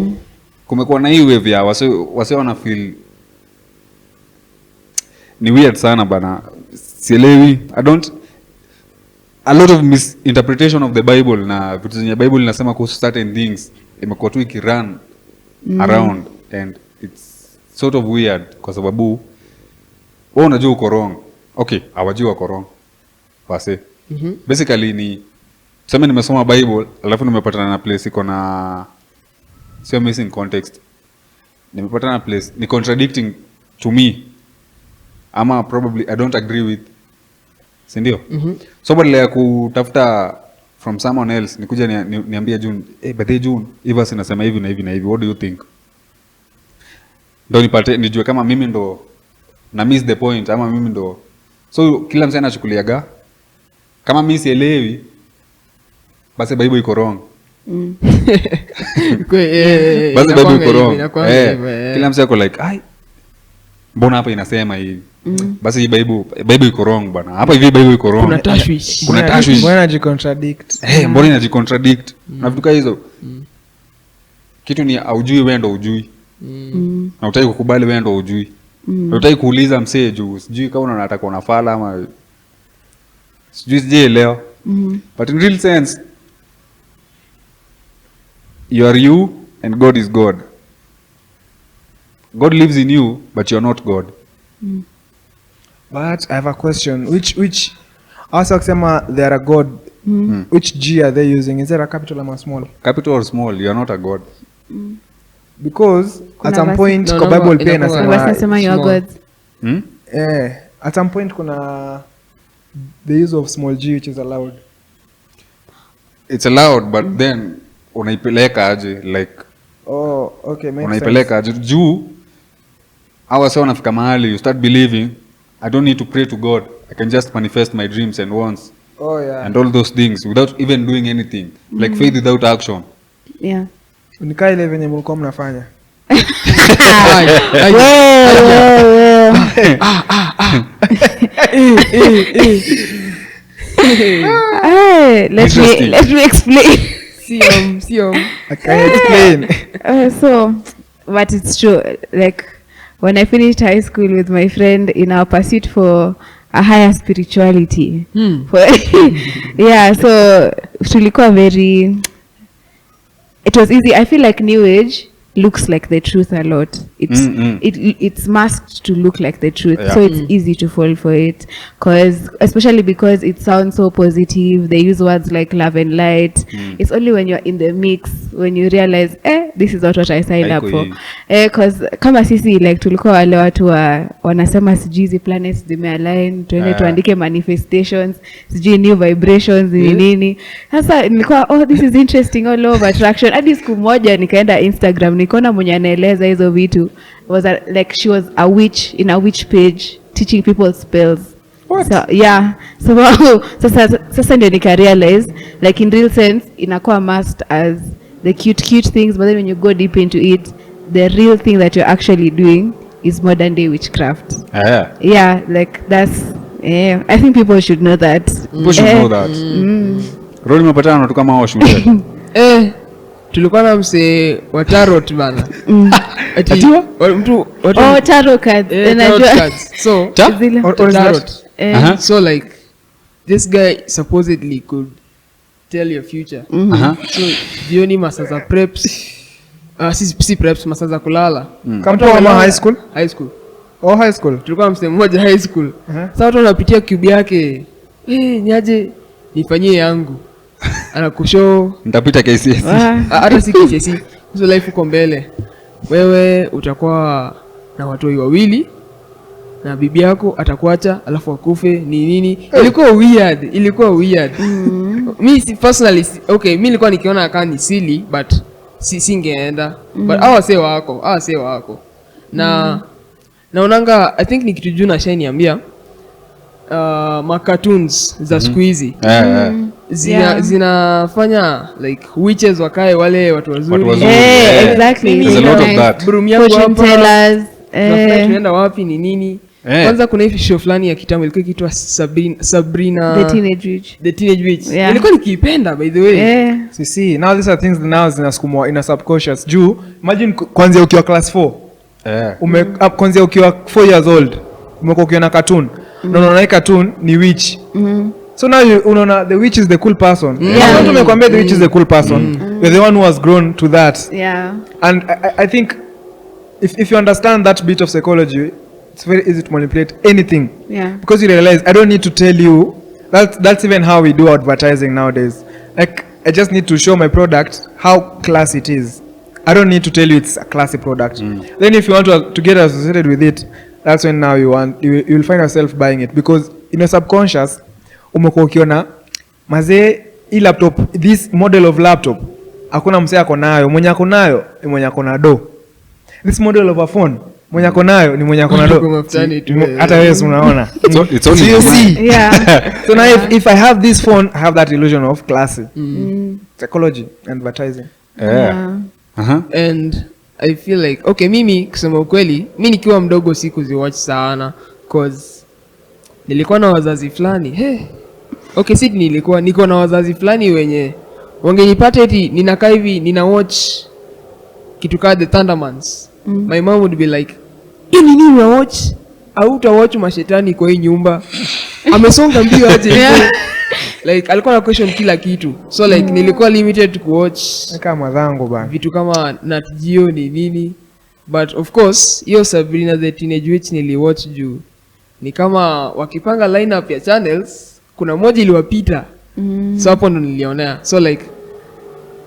kumekuwa na hii wave ya wase wana feel ni weird sana bana, sielewi. A lot of misinterpretation of the Bible, na vitu zenye Bible inasema kuhusu certain things imekuwa tu ikirun around, and it's sort of weird kwa sababu wewe unajua uko wrong. Okay, hawajui wako wrong basi. Basically ni tuseme nimesoma Bible alafu nimepatana na place iko na sio missing context, nimepatana na place ni contradicting to me, ama probably I don't agree with, si ndio? So badala ya kutafuta from someone else nikuja niambia June, but they June Eva sinasema hivi na hivi na hivi, what do you think? Ndio nipate nijue kama mimi ndo na miss the point ama mimi ndo. So kila msana anachukuliaga kama mimi sielewi basi Bible iko wrong. Basi Bible iko wrong. Kila msana ako like ai mbona hapa inasema hivi? Basi hii Bible iko wrong bana. Hapa hivi Bible iko wrong. Kuna tashwish. Mbona inajicontradict? Mbona inajicontradict? Na vitu kama hizo. Kitu ni aujui wewe ndo hujui. Na utaki kukubali wewe ndo hujui. Na utaki kuuliza msee juu sijui kama unataka unafala ama sijui leo. But in real sense you are you and God is God. God lives in you but you're not God. But I have a question. Which also kusema they are a God. Which G are they using? Is there a capital or a small? Capital or small, you are not a God. Because at some point No, kwa no, Bible pia Wanasema you are small. gods. at some point kuna the use of small g which is allowed. It's allowed but then unaipeleka aje, like Oh, okay, makes unaipeleka aje juu hawa sasa wanafika mahali you start believing I don't need to pray to God, I can just manifest my dreams and wants Oh yeah. and all those things without even doing anything, like faith without action. Yeah. Nikaa ile venye mlikuwa mnafanya. Let me explain. Sio. I can explain. So, but it's true. Like when I finished high school with my friend in our pursuit for a higher spirituality. Yeah, so tulikuwa very. It was easy. I feel like New Age looks like the truth a lot. It's masked to look like the truth, Yeah. so it's easy to fall for it. Especially because it sounds so positive. They use words like love and light. It's only when you're in the mix when you realize, this is not what I signed up for. Because kama sisi like tulikuwa wale watu wanasema sijui hizi planets zimealign, tuende tuandike manifestations, sijui new vibrations nini. Sasa nilikuwa this is interesting, all over attraction. Hadi siku moja nikaenda Instagram nikaona mwenye anaeleza hizo vitu was like she was a witch in a witch page teaching people spells. What? So yeah, so sasa ndio nika realize like in real sense inakuwa masked as the cute things, but then when you go deep into it, the real thing that you're actually doing is modern day witchcraft. Yeah, like that's I think people should know that. People should know that. Roli mapatana na watu kama hao shule. Tulikuwa na mse wa tarot bana. Ati mtu tarot cards. Tarot cards. So tarot. So like this guy supposedly could tell your future. So jioni masaa za preps, si preps, masaa za kulala. Kama high school? High school. Oh, high school. Tulikuwa mse mmoja high school. Sasa watu wanapitia cube yake. Niaje nifanyie yangu. Anakushow nitapita KCSE. Hata si KCSE. So life uko mbele. Wewe utakuwa na watoi wawili na bibi yako atakuacha alafu akufe ni nini. Ilikuwa weird. Mimi personally okay, mimi nilikuwa nikiona kama ni silly but singeenda. But hawa se wako. Na naonanga I think ni kitu juu na shine niambia ma cartoons za siku hizi. Zinafanya like witches wakae wale watu wazuri. Exactly. There's a lot of that. Fortune tellers. Tunaenda wapi ni nini? Kwanza kuna hivi show fulani ya kitambo ilikuwa ikiitwa Sabrina the Teenage Witch. Ilikuwa nikiipenda by the way. See, now these are things now zinasukumwa in a subconscious. Juu imagine kwanza ukiwa class 4. Kwanza ukiwa 4 years old umekuwa ukiona cartoon na unaona hii cartoon ni witch. So now unaona the witch is the cool person. Watu wamekwambia the witch is the cool person. You're the one who has grown to that. Yeah. And I think if you understand that bit of psychology, it's very easy to manipulate anything. Yeah. Because you realize I don't need to tell you. That's even how we do advertising nowadays. Like I just need to show my product how classy it is. I don't need to tell you it's a classy product. Then if you want to get associated with it, that's when now you will find yourself buying it, because in your subconscious umekuwa ukiona mazee hii laptop, this model of laptop hakuna msee ako nayo, mwenye ako nayo ni mwenye ako na do. This model of a phone mwenye ako nayo ni mwenye ako na do. Hata wewe unaona. It's only you see. Yeah. So now if I have this phone, I have that illusion of classy. Psychology and advertising. Yeah. And I feel like okay, mimi kusema ukweli, mimi nikiwa mdogo sikuziwatch sana cause nilikuwa na wazazi fulani. Okay, si niko na wazazi fulani wenye wangenipata eti ninakaa hivi nina watch kitu kama The Thundermans. My mom would be like, "Hii nini una watch? Au uta watch mashetani kwa hii nyumba? Amesonga mbio aje?" Like alikuwa na question kila kitu. So like nilikuwa limited to watch kama madhango bana. Vitu kama Nat Geo ni nini. But of course, hiyo Sabrina the Teenage Witch niliwatch juu ni kama wakipanga lineup ya channels, kuna moja iliwapita. So hapo ndo nilionea. So like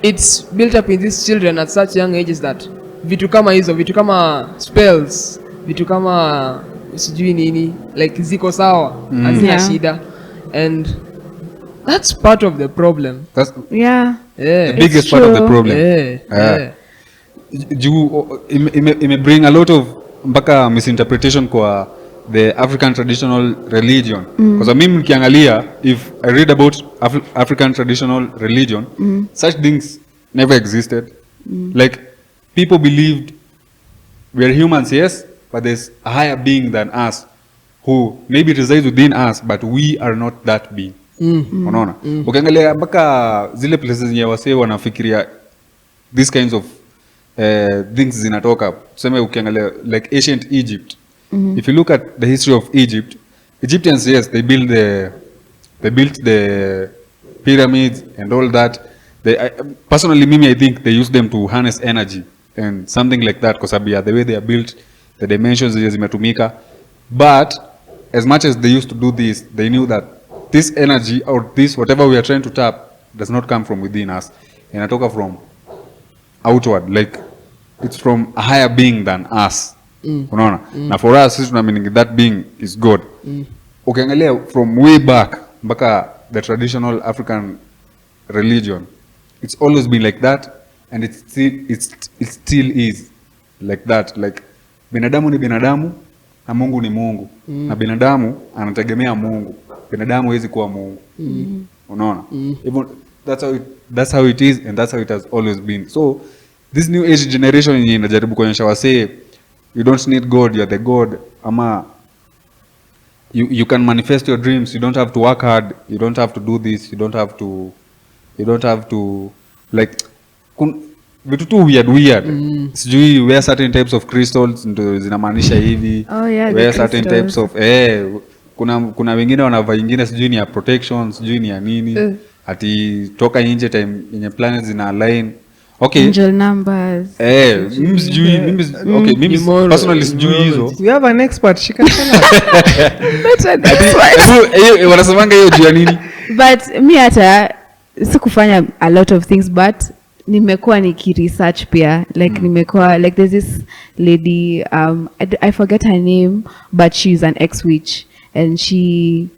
it's built up in these children at such young ages that vitu kama hizo, vitu kama spells, vitu kama sijui nini, like ziko sawa, hazina shida. And that's part of the problem. That's the biggest part of the problem. It bring a lot of mpaka misinterpretation kwa the African traditional religion. Because mimi nikiangalia, if I read about African traditional religion, such things never existed. Like people believed we are humans, yes, but there's a higher being than us who maybe resides within us, but we are not that being. Unaona? Ukiangalia mpaka zile places zenye wasee wanafikiria these kinds of things zinatoka. Tuseme ukiangalia like ancient Egypt. If you look at the history of Egypt, Egyptians, yes, they built the pyramids and all that. Personally, mimi, I think they use them to harness energy and something like that, because the way they are built, the dimensions zimetumika. But as much as they used to do this, they knew that this energy or this whatever we are trying to tap does not come from within us. Inatoka from outward, like it's from a higher being than us. Unaona? Na for us, sisi tunaamini that being is God. Ukiangalia from way back mpaka the traditional African religion, it's always been like that, and it still is like that. Like binadamu ni binadamu na Mungu ni Mungu. Na binadamu anategemea Mungu. Binadamu hawezi kuwa Mungu. Unaona? Even that's how it is, and that's how it has always been. So this new age generation yenye inajaribu kuonyesha wasee you don't need God, you're the God. Ama you can manifest your dreams, you don't have to work hard, you don't have to do this, you don't have to like vitu tu weird. Sijui wear certain types of crystals ndio zinamaanisha hivi. Wear certain types of kuna wengine wanavaa ingine sijui ni ya protection, sijui ni ya nini. Ati toka nje time yenye planets zina align. Okay. Angel numbers. Mimi sijui, mimi personally sijui hizo. We have an expert, she can tell us. Not an expert. Wanasemanga hiyo juu ya nini? But mi hata sikufanya a lot of things, but nimekuwa research pia, like nimekuwa like there's this lady, I forget her name, but she's an ex-witch, and she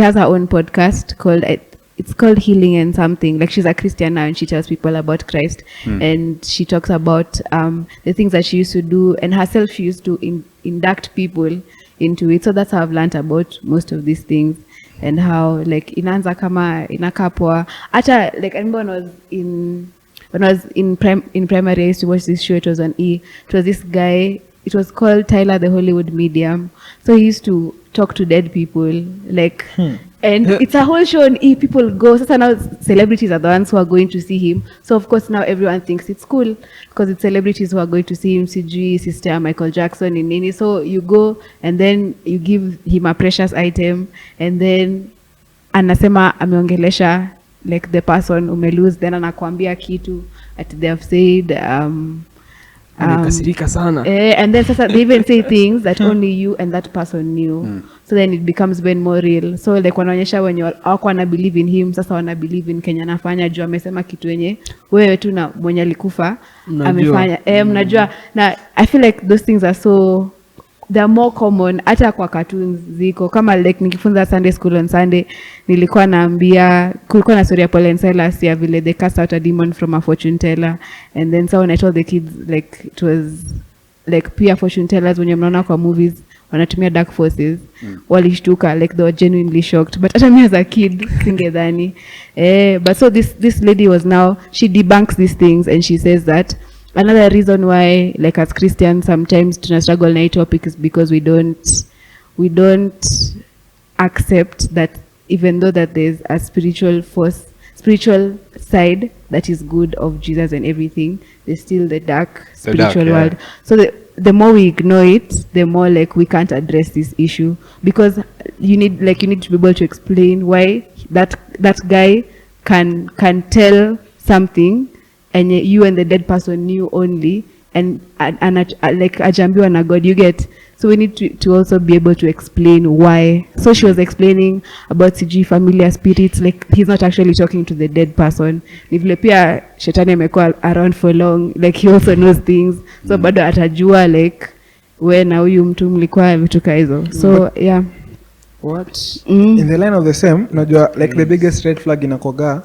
has her own podcast it's called Healing and something. Like she's a Christian now, and she tells people about Christ, and she talks about the things that she used to do, and herself she used to induct people into it. So that's how I've learned about most of these things, and how like inaanza kama inakapwa. Hata like I remember when I was in primary, I used to watch this show. It was on E. It was this guy. It was called Tyler the Hollywood Medium. So he used to talk to dead people, like And it's a whole show and people go. So now celebrities are the ones who are going to see him. So of course now everyone thinks it's cool because it's celebrities who are going to see him, CG, Sister, Michael Jackson, in Nini. So you go and then you give him a precious item and then anasema ameongelesha like the person umelose, then anakuambia kitu at they have said Amekasirika sana. and then sasa they even say things that only you and that person knew. So then it becomes even more real. So like wanaonyesha when you wako wana believe in him, sasa wana believe in Kenya anafanya juu amesema kitu yenye wewe tu na mwenye alikufa amefanya. Mnajua na I feel like those things are so they're more common hata kwa cartoons ziko kama like nikifunza Sunday school on Sunday nilikuwa naambia kulikuwa na story ya Paul and Silas ya vile they cast out a demon from a fortune teller and then so when I told the kids like it was like pia fortune tellers when mnaona kwa movies wanatumia dark forces walishtuka like they were genuinely shocked but hata mimi as a kid singedhani but so this lady was now she debunks these things and she says that another reason why like as Christians sometimes tuna struggle na topic is because we don't accept that even though that there's a spiritual side that is good of Jesus and everything, there's still the dark spiritual world. So the more we ignore it, the more like we can't address this issue because you need to be able to explain why that guy can tell something and you and the dead person knew only and like ajambiwa na God, you get. So we need to also be able to explain why. So she was explaining about CG familiar spirits, like he's not actually talking to the dead person. Ni vile pia shetani amekuwa around for long, like he also knows things. So bado atajua like we na huyu mtu mlikuwa vitu hizo. So yeah. What? In the line of the same, unajua like the biggest red flag inakoga,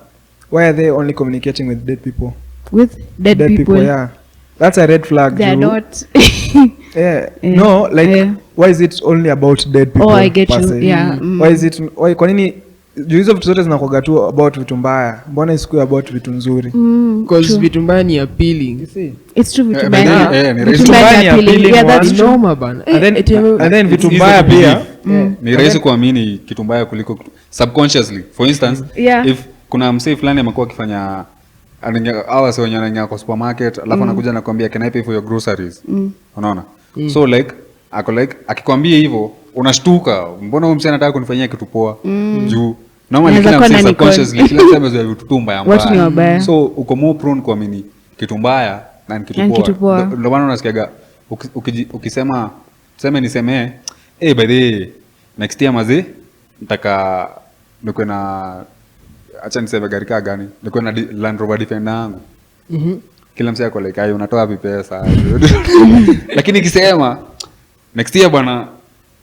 why are they only communicating with dead people? With dead people? Yeah. That's a red flag. They are not. No, like why is it only about dead people? Oh, I get you. Yeah. Why is it kwa nini juu hizo vitu zote zinakuwa tu about vitu mbaya? Mbona isikuwe about vitu nzuri? Because vitu mbaya ni appealing. You see? It's true vitu mbaya. Vitu mbaya ni appealing. Yeah, that's true. Normal bana. And then vitu mbaya pia ni rahisi kuamini kitu mbaya kuliko subconsciously. For instance, if kuna msee fulani amekuwa akifanya hawa sio wenye kwa supermarket alafu anakuja na kuambia can I pay for your groceries, unaona? So like ako like akikwambia hivyo unashtuka, mbona huyu msee anataka kunifanyia kitu poa juu normally kila msee subconsciously kila msee amezoea vitu tu mbaya, so uko more prone kuamini kitu mbaya na ni kitu poa. Ndio maana unasikiaga ukisema niseme by the way next year maze nitaka niko na acha niseme gari kaa gani, niko na Land Rover Defender yangu. Kila msee ako like ayo unatoa wapi pesa? Lakini nikisema next year bwana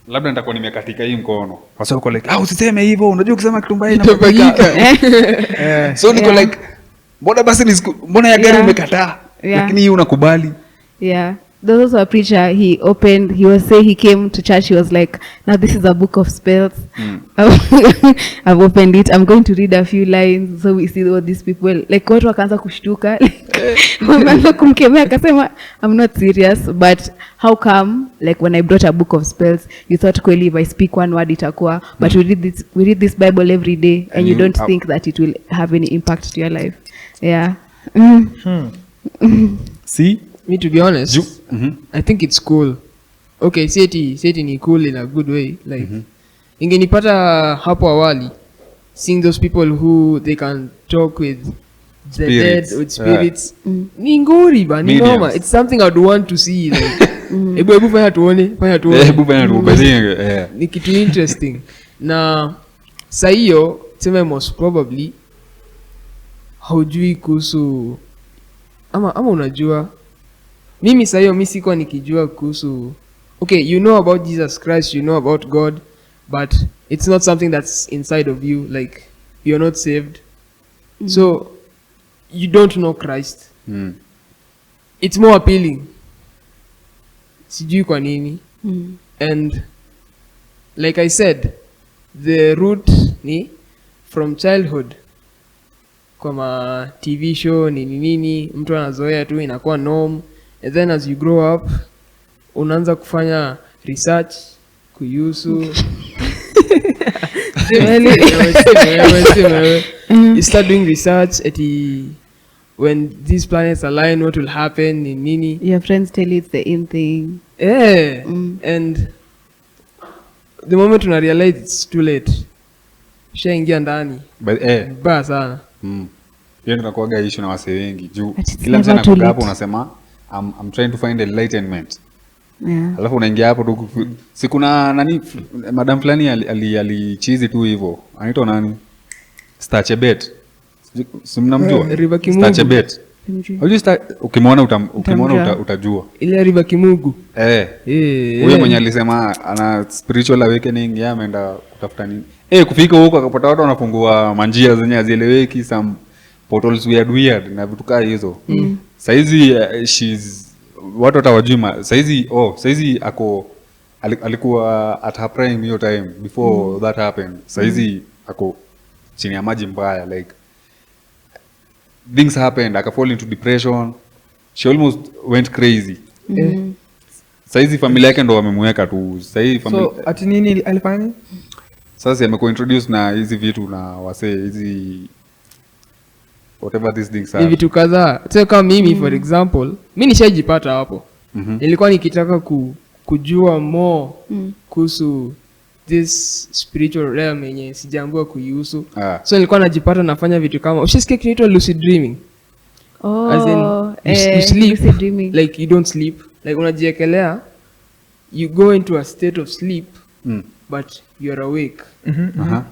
labda nitakuwa nimekatika hii mkono. Kwa sababu uko like usiseme hivyo, unajua ukisema kitu mbaya inabagika. So niko like mbona basi mbona ya gari umekataa? Lakini hii unakubali. Yeah. There was also a preacher, he was saying he came to church, he was like, now this is a book of spells. I've opened it, I'm going to read a few lines, so we see what these people, like watu wakaanza kushtuka, wameanza kumkemea, akasema, I'm not serious, but how come, like when I brought a book of spells, you thought kweli if I speak one word itakuwa, but we read this Bible every day, and you don't think that it will have any impact to your life. Yeah. See? Me to be honest, I think it's cool. Okay, seti ni cool in a good way. Like, ingenipata hapo awali, seeing those people who they can talk with the dead, with spirits. Ni ngori ba, ni noma. It's something I'd want to see. Like, ebu fanya tuone. Ni kitu interesting. Na saa hiyo, tuseme most probably, haujui kuhusu, ama unajua, mimi saa hiyo sikuwa nikijua kuhusu, okay, you know about Jesus Christ, you know about God, but it's not something that's inside of you, like you're not saved. So you don't know Christ. It's more appealing. Sijui kwa nini. And like I said, the root ni from childhood. Kwa ma TV show nini mtu anazoea tu inakuwa norm. And then as you grow up, unaanza kufanya research kuhusu You start doing research at when these planets align, what will happen in nini. Your friends tell you it's the in thing. Yeah. And the moment una realize it's too late, shaingia ndani baya sana. Hiyo ndio inakuwa issue na wase wengi juu But kila mtu anakuja hapo unasema I'm trying to find enlightenment. Yeah. Alafu unaingia hapo tu si kuna nani madam fulani alichizi tu hivyo. Anaitwa nani? Starchebet. Si mnamjua? River Kimugu. Starchebet. Ukimwona utajua. Ile River Kimugu. Huyo mwenye alisema ana spiritual awakening, yeye ameenda kutafuta nini? Kufika huko akapata watu wanafungua manjia zenye hazieleweki, some portals weird na vitu kama hizo. Saizi watu watawajua. Saizi alikuwa at her prime hiyo time before that happened. Saizi ako chini ya maji mbaya, like things happened, aka fall into depression, she almost went crazy. Saizi familia yake ndo wamemweka tu. Saizi familia, so ati nini alifanya? Sasa amekuwa introduce na hizi vitu na wase hizi whatever these things are. Ni vitu kadhaa. So kama mimi for example, mimi nishajipata hapo. Nilikuwa nikitaka kujua more kuhusu this spiritual realm yenye sijaambiwa kuihusu. So nilikuwa najipata nafanya vitu kama ushisikia kinaitwa lucid dreaming. As in you sleep, lucid dreaming. Like you don't sleep, like unajiekelea, you go into a state of sleep but you're awake.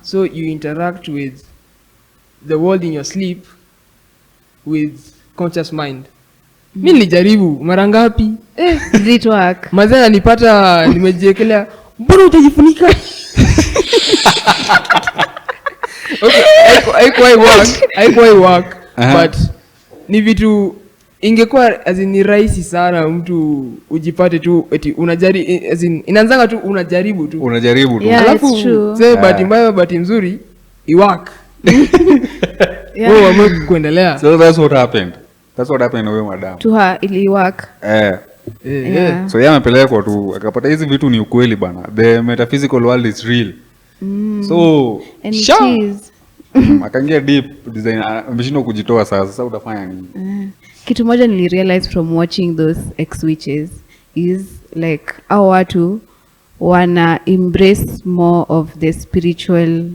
So you interact with the world in your sleep with conscious mind. Mimi nilijaribu mara ngapi? Did it work? Mazee anipata nimejiekelea, mbona utajifunika? Okay, haikuwa work. But ni vitu ingekuwa as in ni rahisi sana mtu ujipate tu eti unajaribu, as in inaanzanga tu unajaribu tu. Yeah, alafu say bahati mbaya bahati nzuri iwork. Kuendelea. So that's what happened wewe madam. To her ili work. So yeye amepelekwa tu akapata hizi vitu ni ukweli bana. The metaphysical world is real. So akaingia deep design, ameshindwa kujitoa sasa utafanya nini? Kitu moja nilirealize from watching those X-witches is like our watu wana embrace more of the spiritual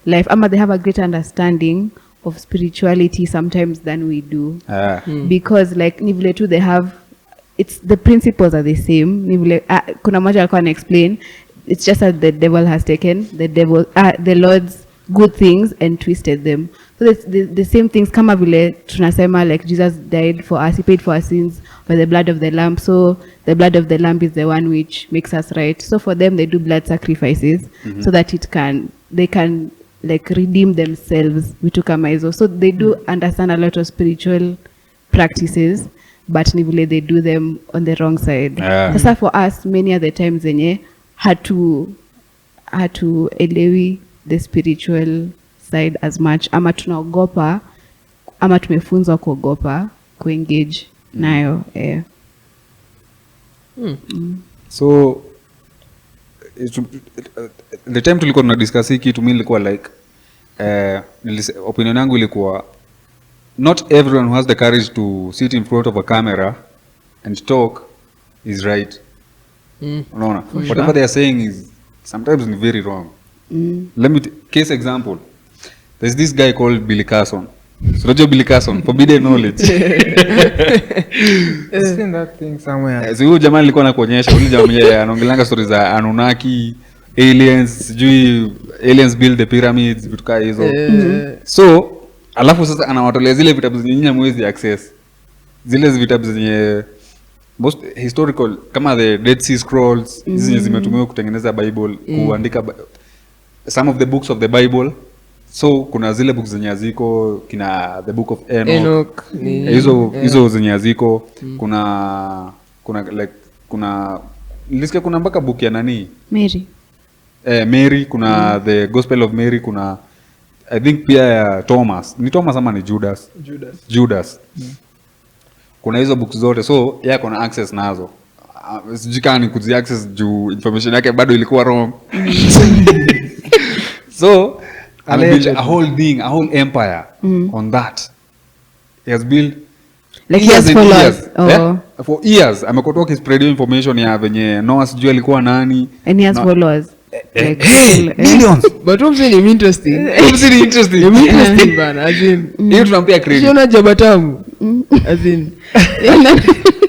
life, ama they have a great understanding of spirituality sometimes than we do. Because like ni vile tu they have, it's the principles are the same. Ni vile kuna moja alikuwa ana explain, it's just that the devil has taken the Lord's good things and twisted them. So it's the same things kama vile tunasema like Jesus died for us, he paid for our sins by the blood of the lamb. So the blood of the lamb is the one which makes us right. So for them they do blood sacrifices so that they can like redeem themselves, vitu kama hizo. So they do understand a lot of spiritual practices, but ni vile they do them on the wrong side. Sasa for us many other times zenye hatu elewi the spiritual side as much, ama tunaogopa ama tumefunzwa kuogopa kuengage nayo. So the time tulikuwa tunadiscuss hii kitu, mimi nilikuwa like opinion yangu ilikuwa not everyone who has the courage to sit in front of a camera and talk is right. Unaona, whatever they are saying is sometimes very wrong. Let me case example. There's this guy called Billy Carson. So not Billy Carson, forbidden knowledge. I've seen that thing somewhere. So huyo jamaa alikuwa anakuonyesha, yule jamaa anaongelanga stories za Anunnaki, aliens, sijui aliens build the pyramids, vitu kama hizo. So alafu sasa anawatolea zile vitabu zenye mwezi access. Zile vitabu zenye most historical kama the Dead Sea Scrolls, hizi zimetumiwa kutengeneza Bible, kuandika some of the books of the Bible. So kuna zile books zenye ziko kina the book of Enoch. Hizo zenye ziko kuna like kuna nilisikia kuna mpaka book ya nani? Mary, kuna the Gospel of Mary, kuna I think pia ya Thomas. Ni Thomas ama ni Judas. Kuna hizo books zote, so yeye kuna access nazo. Sijui kama ni kuzi access juu information yake bado ilikuwa wrong. So Allegedly. built a whole thing, a whole empire on that. He has built Like he years has and followers. years. Oh. Yeah? For years amekuwa kispread information ya venye Noah sijui alikuwa nani. And he has No- followers. Like, Hey, millions. But what I'm saying is interesting. Obviously interesting. Interesting bana, as in. Hiyo tunampea credit. Ukiona Jabatamu, as in.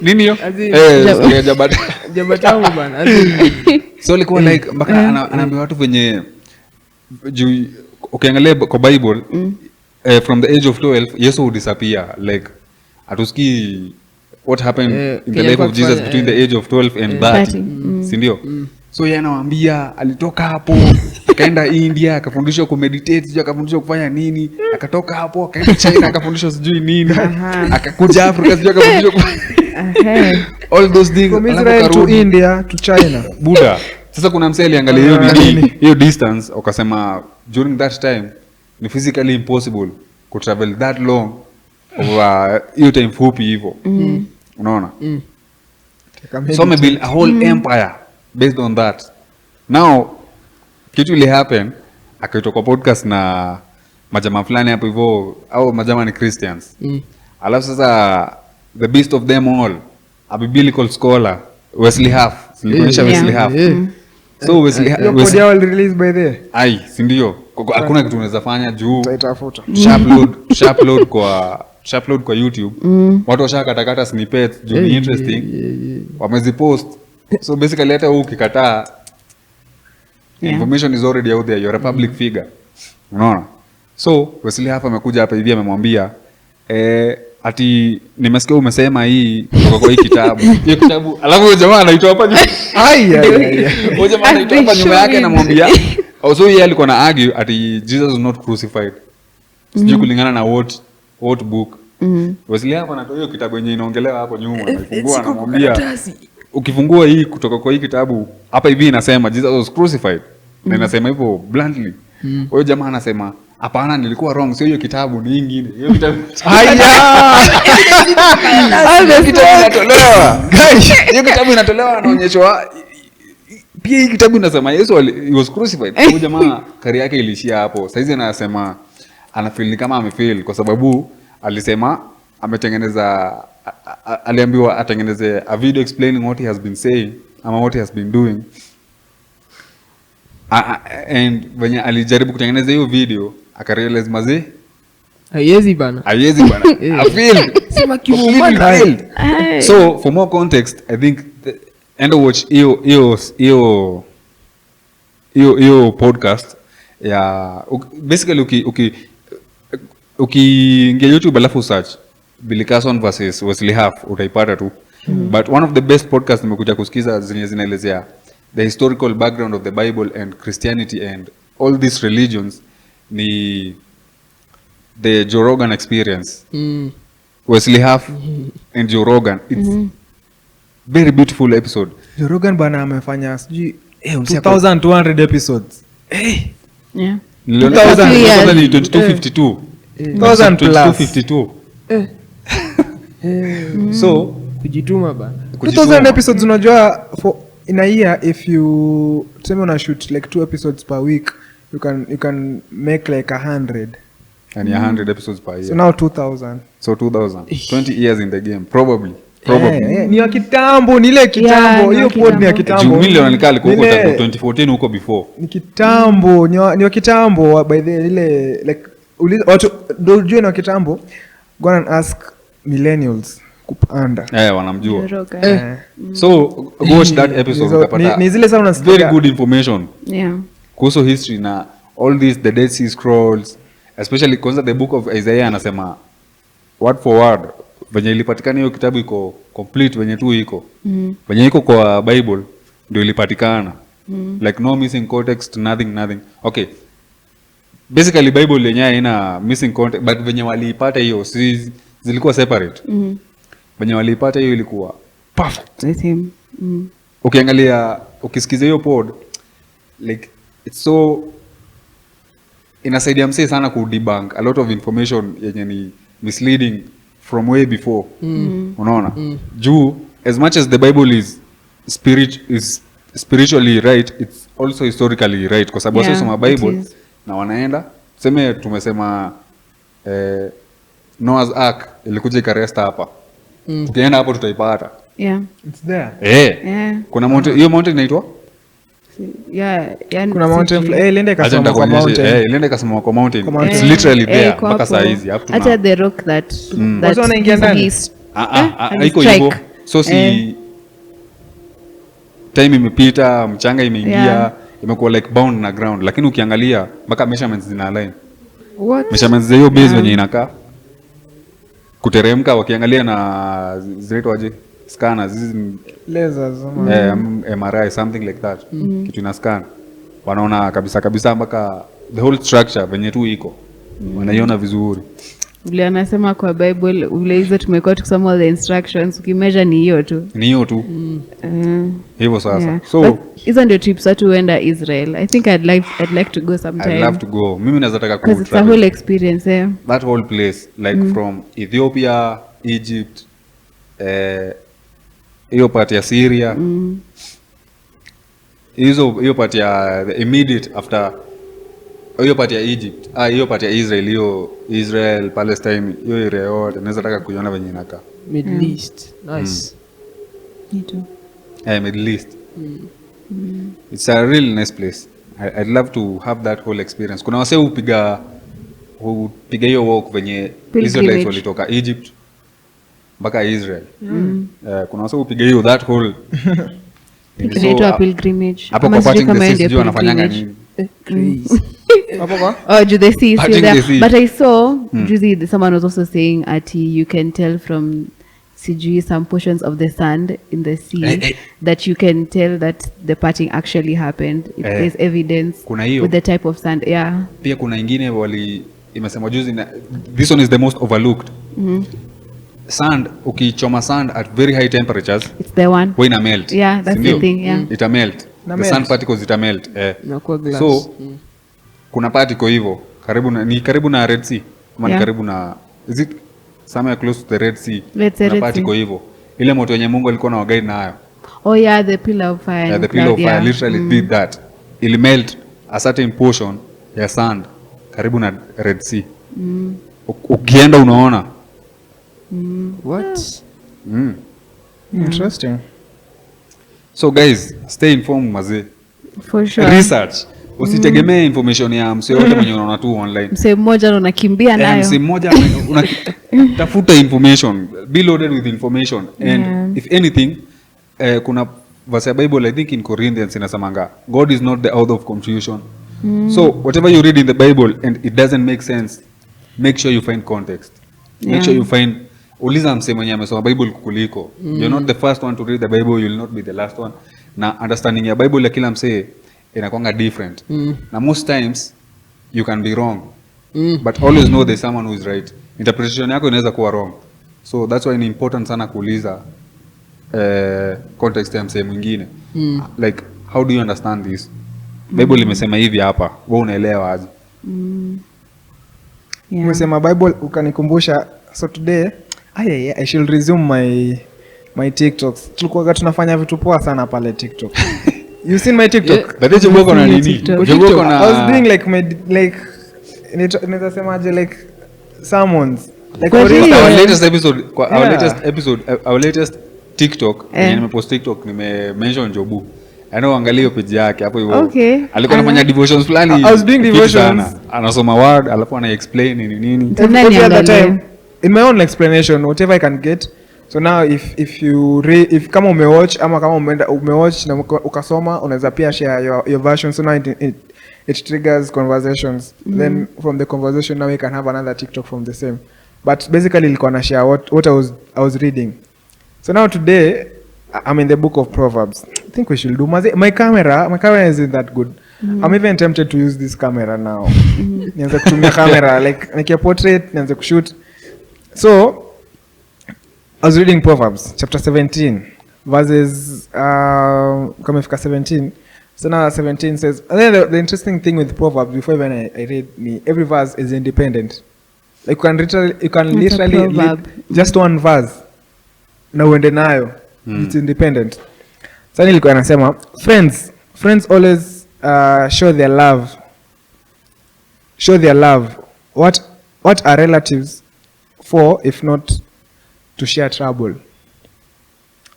Nini hiyo? As in, Story ya Jabata. Jabatamu bana, as in. So like like mpaka anaambia watu venye juu ukiangalia kwa Bible from the age of 12 Yesu would disappear, like atusikii what happened in the life of Jesus between the age of 12 and 30, si ndio? So yeye anawaambia alitoka hapo akaenda India akafundishwa ku meditate, sijui akafundishwa kufanya nini, akatoka hapo akaenda China akafundishwa sijui nini, akakuja Africa sijui akafundishwa all those things. From alafu Israel to akarudi. India to China. Buddha. Sasa kuna msee aliangalia hiyo nini, hiyo distance ukasema during that time ni physically impossible ku travel that long over hiyo time fupi hivyo. Unaona? So me build a whole empire based on that. Now kitu ile happen akaitwa kwa podcast na majama fulani hapo hivyo, au majama ni Christians. Alafu sasa the beast of them all, a biblical scholar, Wesley Huff. Nilikuonyesha Wesley Huff. So Wesley Hiyo pod yao release by the ai, si ndio? Hakuna kitu unaweza fanya juu taitafuta. Shapload kwa YouTube. Watu washakatakata snippets juu ni interesting. Wamezipost. So basically hata wewe ukikataa, information is already out there, you're a public figure. Unaona? So Wesley hapa amekuja hapa hivi amemwambia ati nimesikia umesema hii kutoka kwa hii kitabu. Hiyo kitabu alafu huyo jamaa anaitwa hapa nyuma. Huyo jamaa anaitwa hapa nyuma yake anamwambia. So yeye alikuwa na argue ati Jesus was not crucified. Sijui kulingana na what book. Wesley hapa anatoa hiyo kitabu yenyewe inaongelewa hapo nyuma, anafungua anamwambia ukifungua hii kutoka kwa hii kitabu hapa hivi inasema Jesus was crucified. Na inasema hivyo bluntly. Huyo jamaa anasema hapana, nilikuwa wrong, sio hiyo kitabu, ni nyingine. Hiyo kitabu inatolewa. Hiyo kitabu inatolewa, anaonyeshwa pia hii kitabu inasema Yesu he was crucified. Huyo jamaa kari yake ilishia hapo. Saizi anasema anafeel kama amefail kwa sababu alisema ametengeneza, aliambiwa atengeneze a video explaining what he has been saying ama what he has been doing. And when alijaribu kutengeneza hiyo video akarealize mazee Haiwezi bana. I feel Sema kiumana. So for more context I think end of watch hiyo podcast ya basically ukiingia YouTube alafu search Billy Carson versus Wesley Huff utaipata tu. But one of the best podcasts nimekuja kusikiza zenye zinaelezea the historical background of the Bible and Christianity and all these religions ni the Joe Rogan Experience. Wesley Huff and Joe Rogan. It's very beautiful episode. Joe Rogan bana amefanya sijui 2200 episodes. Yeah. Niliona 2000 ni 2252. 1000 plus. 2252. So Kujituma bana. 2000 episodes unajua for in a year if you tuseme una shoot like 2 episodes per week you can make like 100. and 100 episodes per year. So now 2000. So 2000. 20 years in the game probably. Ni ya kitambo, ni ile kitambo. ni Hiyo wa pod ni ya kitambo. Juu kitambo. million alikali huko Ile- tangu 2014 huko before. Ni kitambo, ni wa kitambo by the ile like watu ndio ujue ni wa kitambo. Go and ask millennials kupanda. Wanamjua. Rogan. So go watch that episode utapata. Ni zile sana unasikia. Very good information Yeah. kuhusu history na all these the Dead Sea Scrolls, especially kwanza the book of Isaiah anasema word for word venye ilipatikana hiyo kitabu iko complete venye tu iko. Venye iko kwa Bible ndio ilipatikana. Like no missing context, nothing. Okay. Basically Bible yenyewe haina missing context but venye waliipata hiyo zilikuwa separate. Venye waliipata hiyo ilikuwa perfect. With him. Ukiangalia ukisikiza hiyo pod like it's so inasaidia msee sana ku debunk a lot of information yenye ni misleading from way before. Unaona? Juu as much as the Bible is spiritually right, it's also historically right kwa sababu Yeah, soma Bible it is. na wanaenda tuseme tumesema Noah's Ark ilikuja ikaresta hapa. Tukienda hapo tutaipata. Yeah. It's there. Yeah. Kuna mountain, hiyo mountain inaitwa? Yeah, yani Kuna mountain ilienda Acha ikasoma kwa mountain. ilienda ikasoma kwa mountain. Kwa It's mountain. literally there kwa mpaka hapo. saa hizi up to Hata now. the rock that Watu wanaingia ndani? Haiko hivyo. So si time imepita, mchanga imeingia, Yeah. imekuwa like bound na ground, lakini ukiangalia mpaka measurements zina align. What? Measurements za hiyo base venye inakaa kuteremka, wakiangalia na zinaitwaje scanners hizi Lasers. MRI something like that, kitu ina scan, wanaona kabisa mpaka the whole structure venye tu iko, wanaiona vizuri. Vile anasema kwa Bible, vile hizo tumekuwa tukisoma all the instructions, ukimeasure ni hiyo tu. Ni hiyo tu hivyo sasa. Yeah. So But hizo ndio trips watu huenda Israel. I think I'd like to go sometime. I'd love to go. Mimi naweza taka Because it's a travel whole experience, yeah. that whole place like from Ethiopia, Egypt, hiyo part ya Syria, hiyo part ya the immediate after, hiyo part ya Egypt, hiyo part ya Israel, hiyo Israel, Palestine, hiyo area yote naweza taka kuiona venye inakaa. Middle East. Nice. Me too. Middle East. It's a really nice place. I'd love to have that whole experience. Kuna wase hupiga hiyo walk venye Israelites walitoka Egypt mpaka Israel. Kuna wase hupiga hiyo that whole Inaitwa pilgrimage. hapo Ama kwa sijui parting kama the ndio seas juu wanafanyanga pilgrimage. nini? Crazy. Hapo kwa? Oh, do they see? Parting There. the sea. But I saw, Juicy, someone was also saying you can tell from CG some portions of the sand in the sea that you can tell that the parting actually happened. If there's evidence Kuna hiyo. with the type of sand. Yeah. Pia kuna ingine imesema juzi this one is the most overlooked. Sand, ukichoma sand at very high temperatures, It's the one. huwa ina melt. Yeah, that's Sindio? the thing, yeah. Ita melt. Na The melt. sand particles ita melt. Inakuwa glass. So kuna particle hivyo karibu na Red Sea. Ama ni Yeah. karibu na, is it somewhere close to the Red Sea? Let's say Kuna Red particle Sea. hivyo. Ile moto yenye Mungu alikuwa na wagaidi nayo. Oh yeah, the pillar of fire. Yeah, and the pillar of cloud, fire yeah. literally did that. Ili melt a certain portion ya sand karibu na Red Sea. Ukienda unaona. What? Interesting. So guys, stay informed mazee. For sure. Research. Usitegemee information ya msee yote mwenye unaona tu online. Msee mmoja ndo unakimbia nayo. Msee mmoja tafuta information, be loaded with information and if anything kuna verse ya Bible I think in Corinthians inasemanga God is not the author of confusion. So whatever you read in the Bible and it doesn't make sense, make sure you find context. Make sure you find, uliza msee mwenye amesoma Bible kukuliko. You're not the first one to read the Bible, you'll not be the last one. Na understanding ya Bible ya kila msee inakuanga different. Na most times you can be wrong. But always know there's someone who is right. Interpretation yako inaweza kuwa wrong. So that's why ni important sana kuuliza context ya msee mwingine. Like, how do you understand this? Bible imesema hivi hapa, wewe unaelewa aje? Yeah. Umesema Bible ukanikumbusha. So today I should resume my TikToks. Tulikuwa tunafanya vitu poa sana pale TikTok. You seen my TikTok? But hiyo uko na nini? TikTok. Jogo uko na I was doing like nasemaje like sermons. Like Kwa for real? instance, our latest episode, Yeah. our latest TikTok, nimepost TikTok, nimemention Jobu. Angalia hiyo page yake hapo hivyo. Okay. Alikuwa anafanya devotions fulani. I was doing fiti devotions. sana. Anasoma word, alafu ana explain nini. Tena every other niangalie. time in my own explanation whatever I can get. So now if kama umewatch ama kama umewatch na ukasoma unaweza pia share your version, so now it triggers conversations. Then from the conversation now we can have another TikTok from the same. But basically ilikuwa na share what I was reading. So now today I'm in the book of Proverbs. I think we should do my camera isn't that good. I'm even tempted to use this camera now. Nianze kutumia camera like nikia portrait, nianze kushoot. So I was reading Proverbs chapter 17 verses kama ifika 17. So now 17 says, and then the interesting thing with Proverbs before even I read every verse is independent. Like you can literally read just one verse na uende nayo. It's independent. Sasa nilikuwa nasema friends always show their love show their love. What are relatives for if not to share trouble?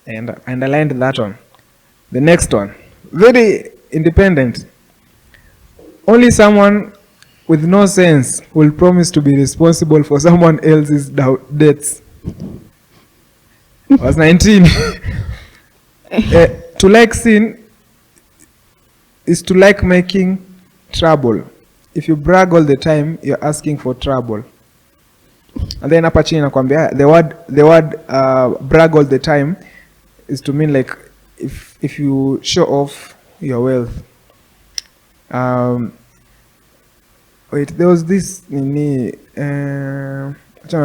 And I underlined that one. The next one, very independent. Only someone with no sense will promise to be responsible for someone else's debts. Verse 19. To like sin is to like making trouble. If you brag all the time, you're asking for trouble. And then hapa chini nakwambia the word brag all the time is to mean like if you show off your wealth. Wait, there was this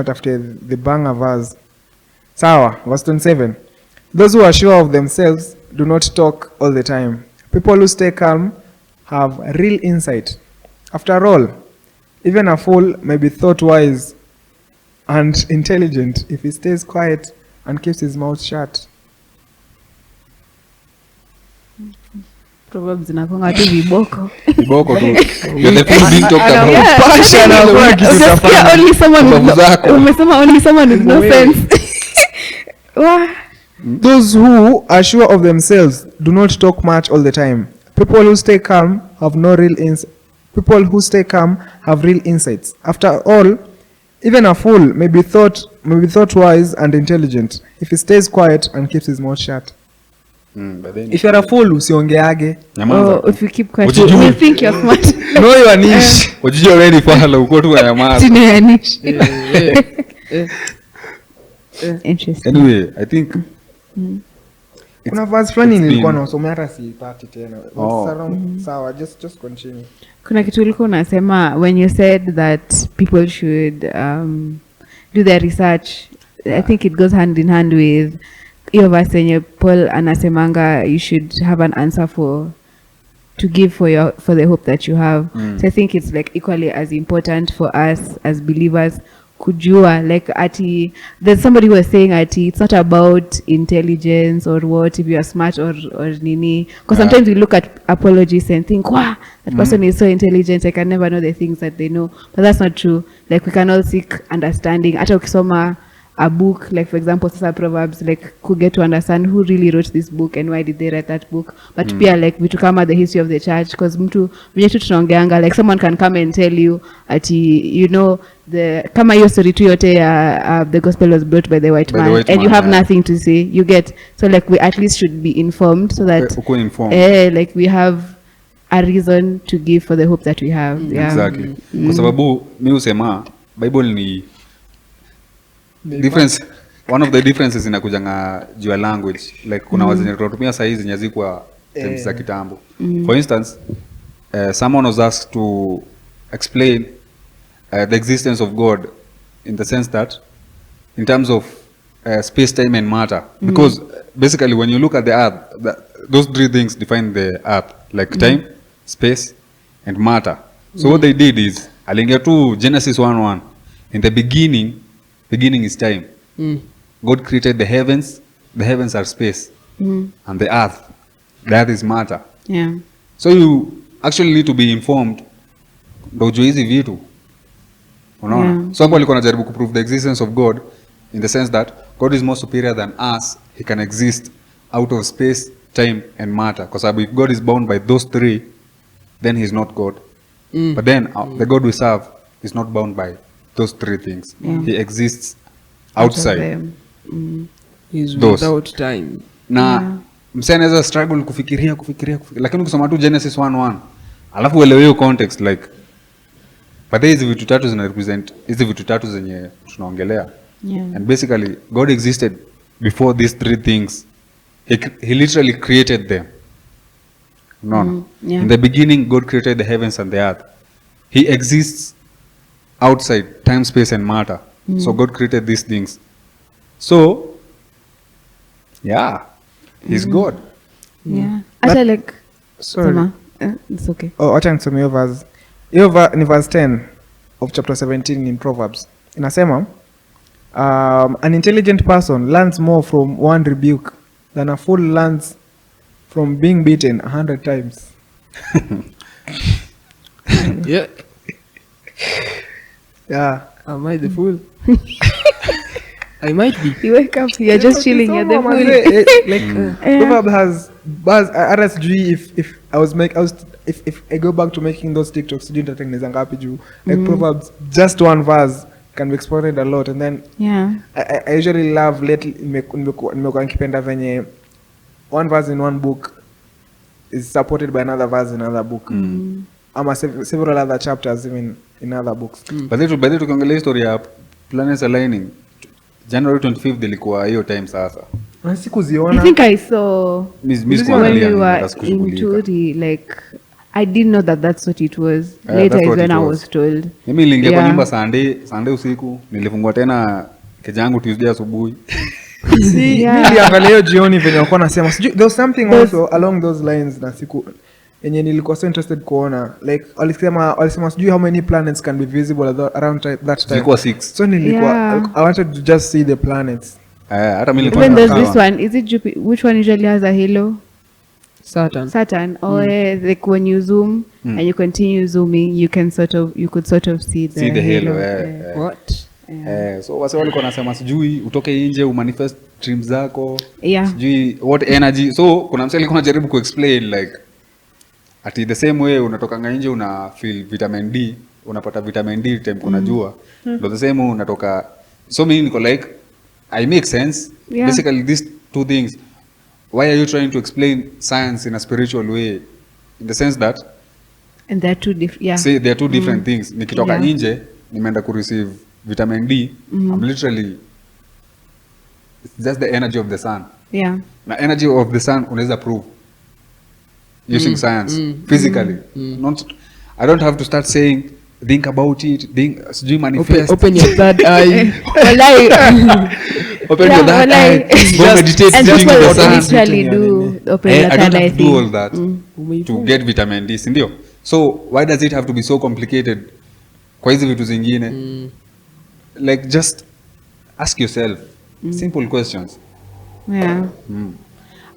after the banger verse. Sawa, verse 27. Those who are sure of themselves do not talk all the time. People who stay calm have real insight. After all, even a fool may be thought wise and intelligent if he stays quiet and keeps his mouth shut. Proverbs zinakonga tu viboko. Viboko tu. You're the fool being talked about. Yeah. Passion hakuna kitu Just utafanya. hear only someone with no, umesema only someone with no sense. Wah. Those who are sure of themselves do not talk much all the time. People who stay calm have no real People who stay calm have real insights. After all, even a fool may be thought wise and intelligent if he stays quiet and keeps his mouth shut. But then If you're a fool, usiongeage. nyamaza. Oh, if you keep quiet, Ujijui. we think you're smart. Know your niche. Wajiji already fala uko tu nyamaza. Tunayanish. Interesting. Anyway, I think Kuna verse fulani it's nilikuwa been- nasomea hata siipati tena. Oh. Sawa, just continue. Kuna kitu ulikuwa unasema when you said that people should do their research. I think it goes hand in hand with hiyo verse yenye Paul anasemanga you should have an answer to give for the hope that you have. So I think it's like equally as important for us as believers kujua like ati there's somebody who was saying ati it's not about intelligence or what if you are smart or nini because sometimes we look at apologies and think wow that person is so intelligent I can never know the things that they know, but that's not true. Like we can all seek understanding hata ukisoma a book like for example sasa Proverbs like could get to understand who really wrote this book and why did they write that book, but pia like vitu kama the history of the church because mtu mwenye tu tunaongeanga like someone can come and tell you ati you know the kama hiyo story tu yote ya the gospel was brought by the white man and you have nothing to say, you get, so like we at least should be informed so that uko informed. like we have a reason to give for the hope that we have. Yeah. Exactly. Kwa sababu mi husema Bible ni difference, one of the differences inakujanga juu ya language like kuna wazenye tunatumia saa hizi zenye zikuwa terms za kitambo. For instance, someone was asked to explain the existence of God in the sense that in terms of space, time and matter, because basically when you look at the earth, those three things define the earth like time, space and matter. So what they did is alingia tu Genesis 1:1, in the beginning is time. God created the heavens are space, and the earth is matter. Yeah. So you actually need to be informed ndo ujue hizi vitu unaona. Yeah. So hapo alikuwa anajaribu kuprove the existence of God in the sense that God is more superior than us. He can exist out of space, time and matter, kwa sababu if God is bound by those three then he is not God. But then the God we serve is not bound by those three things. He exists outside He's Those. without time. na msee anaweza struggle kufikiria lakini ukisoma tu Genesis 1:1 alafu uelewe hiyo context like but hizi vitu tatu zina represent hizi vitu tatu zenye tunaongelea. Yeah. And basically God existed before these three things. He literally created them. No. Yeah. In the beginning God created the heavens and the earth. He exists outside time, space and matter. So God created these things. So yeah, he's God. Yeah. Hata like Sorry. sema, it's okay. Oh, acha nisome hiyo verse. Ni verse 10 of chapter 17 in Proverbs. Inasema, an intelligent person learns more from one rebuke than a fool learns from being beaten 100 times. Yeah. Yeah. Am I the fool? I might be. You wake up, you're just chilling, you're the fool. Like Proverb has buzz. RSG. If I was if I go back to making those TikToks, doing the thing like Proverbs, just one verse can be exploited a lot, and then Yeah. I usually love lately nimekuwa nikipenda venye one verse in one book is supported by another verse in another book. Ama several other chapters even in other books. By the way, tukiongelea story ya planets aligning, January 25th ilikuwa hiyo time sasa. Na I sikuziona. think I saw Miss when kuangalia we ni were hata sikushughulika. into the, like, I didn't know that that's what it was. Yeah, Later that's is what when it I was. was told. Mimi niliingia kwa Yeah. nyumba Sunday usiku, nilifungua tena kejangu Tuesday asubuhi. Yeah. Niliangalia hiyo jioni venye walikuwa nasema. There was something also along those lines na siku yenye nilikuwa so interested kuona, like walisema sijui how many planets can be visible around that time. Zilikuwa 6. So nilikuwa Yeah. I wanted to just see the planets. Hata mimi nilikuwa Even there's nakaa. this one. Is it Jupiter? Which one usually has a halo? Saturn. Saturn. Or like when you zoom and you continue zooming, you could sort of see the halo. Yeah. What? So wase walikuwa nasema sijui utoke nje umanifest dreams zako. Yeah. Sijui what energy. So kuna msee alikuwa anajaribu kuexplain like ati the same way unatokanga nje una feel vitamin D, unapata vitamin D time kuna jua. But the same way unatoka. So mimi niko like I make sense. Yeah. Basically these two things. Why are you trying to explain science in a spiritual way? In the sense that And they're two different. Yeah. say they are two different things. Nikitoka Yeah. nje nimeenda ku receive vitamin D. I'm literally it's just the energy of the sun. Yeah. Na energy of the sun unaweza prove using science physically. Not I don't have to start saying think about it, sijui manifest. Open your third eye. Walai. Open Yeah, your that walai. eye. Go meditate And sitting in the people sun. literally do open I your don't third have eye to do all thing. that to get vitamin D, si ndio? So why does it have to be so complicated kwa hizi vitu zingine? Like just ask yourself simple questions. Yeah.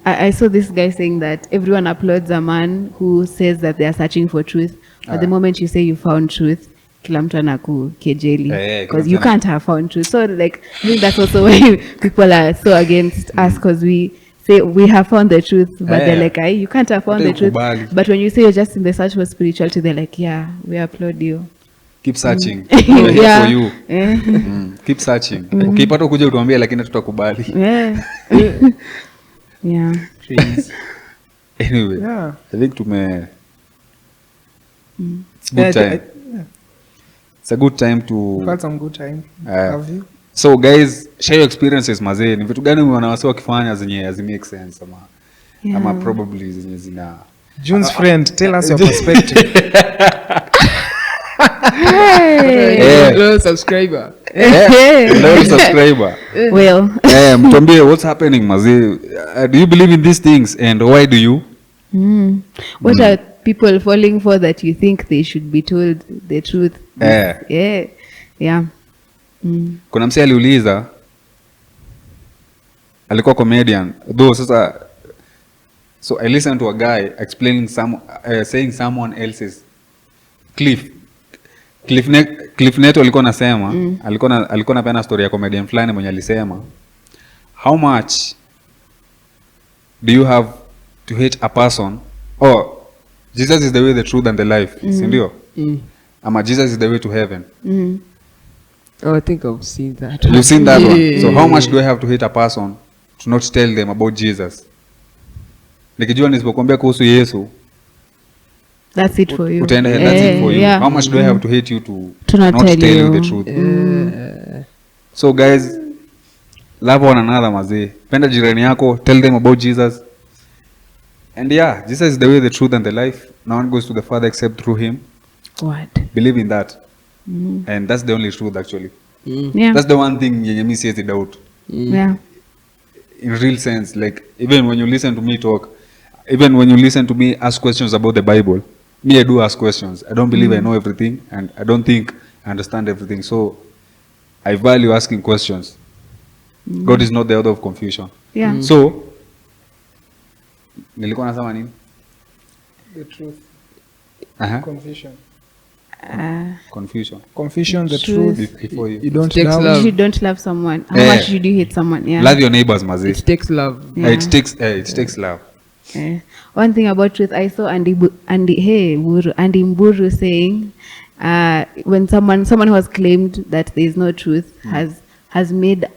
I saw this guy saying that everyone applauds a man who says that they are searching for truth. But the moment you say you found truth, kila mtu anakukejeli. kila Because mtu you can't have found truth. So like, I think that's also why people are so against us, because we say we have found the truth, but they're like, you can't have found the truth. Hautakubali. But when you say you're just in the search for spirituality, they're like, yeah, we applaud you. Keep searching. We're here Yeah. for you. Eh. Keep searching. Ukipata kuja utuambie lakini tutakubali. Yeah. Yeah. Anyway, Yeah. I think it's Yeah, good time. It's a good time to Had some good time. Uh, Have you? So guys, share your experiences mazee. Ni vitu gani umeona wasi wakifanya zenye hazi make sense ama probably zenye zina June's friend, tell us your perspective. Loyal subscriber. Loyal subscriber. Well. Mtuambie what's happening mazee. Do you believe in these things and why do you? What are people falling for that you think they should be told the truth? Yeah. Yeah. Kuna msee aliuliza, alikuwa comedian though. Sasa so I listened to a guy explaining saying someone else's Cliff Neto alikuwa nasema alikuwa napenda story ya comedian fulani mwenye alisema, how much do you have to hate a person? Jesus is the way, the truth and the life. Si ndio? Ama Jesus is the way to heaven. Oh, I think I've seen that. You've seen that one. Yeah. So how much do I have to hate a person to not tell them about Jesus? Nikijua nisipokuambia kuhusu Yesu, That's it for you. utaenda hell. That's it for you. Yeah. How much do I have to hate you to not not tell you you. the truth? So guys, love one another mazee. Penda jirani yako, tell them about Jesus. And yeah, Jesus is the way, the truth and the life. No one goes to the Father except through him. What? Believe in that. And that's the only truth actually. Yeah. That's the one thing yenye mi siwezi doubt. Yeah. In real sense, like even when you listen to me talk, even when you listen to me ask questions about the Bible, me I do ask questions. I don't believe I know everything, and I don't think I understand everything. So I value asking questions. God is not the author of confusion. Yeah. So nilikuwa nasema nini? The truth. Aha. Confusion. Confusion, the Truth. truth. Before you You don't Takes love. love. You don't love someone. How Yeah. much should you hate someone? Yeah. love your neighbors, mazi. It takes love. Yeah. It takes love. One thing about truth, I saw Andy Mburu saying, when someone who has claimed that there is no truth has made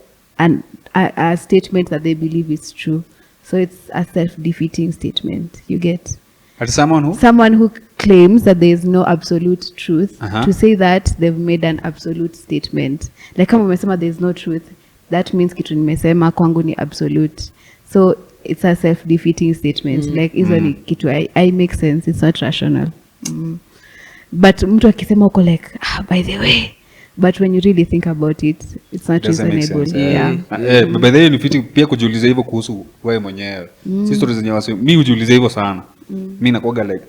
a statement that they believe is true. So it's a self-defeating statement. You get At someone who someone who claims that there is no absolute truth. Uh-huh. To say that they've made an absolute statement. Like kama umesema there is no truth, that means kitu nimesema kwangu ni absolute. So it's a self-defeating statement. Like hizo ni kitu I make sense. It's not rational. But mtu akisema uko like, by the way, but when you really think about it, it's not doesn't make reasonable. sense. Yeah. By the way, ni fiti pia kujiuliza hivyo kuhusu wewe mwenyewe. Si stories zenye wasi. Mimi hujiuliza hivyo sana. Mimi nakuaga like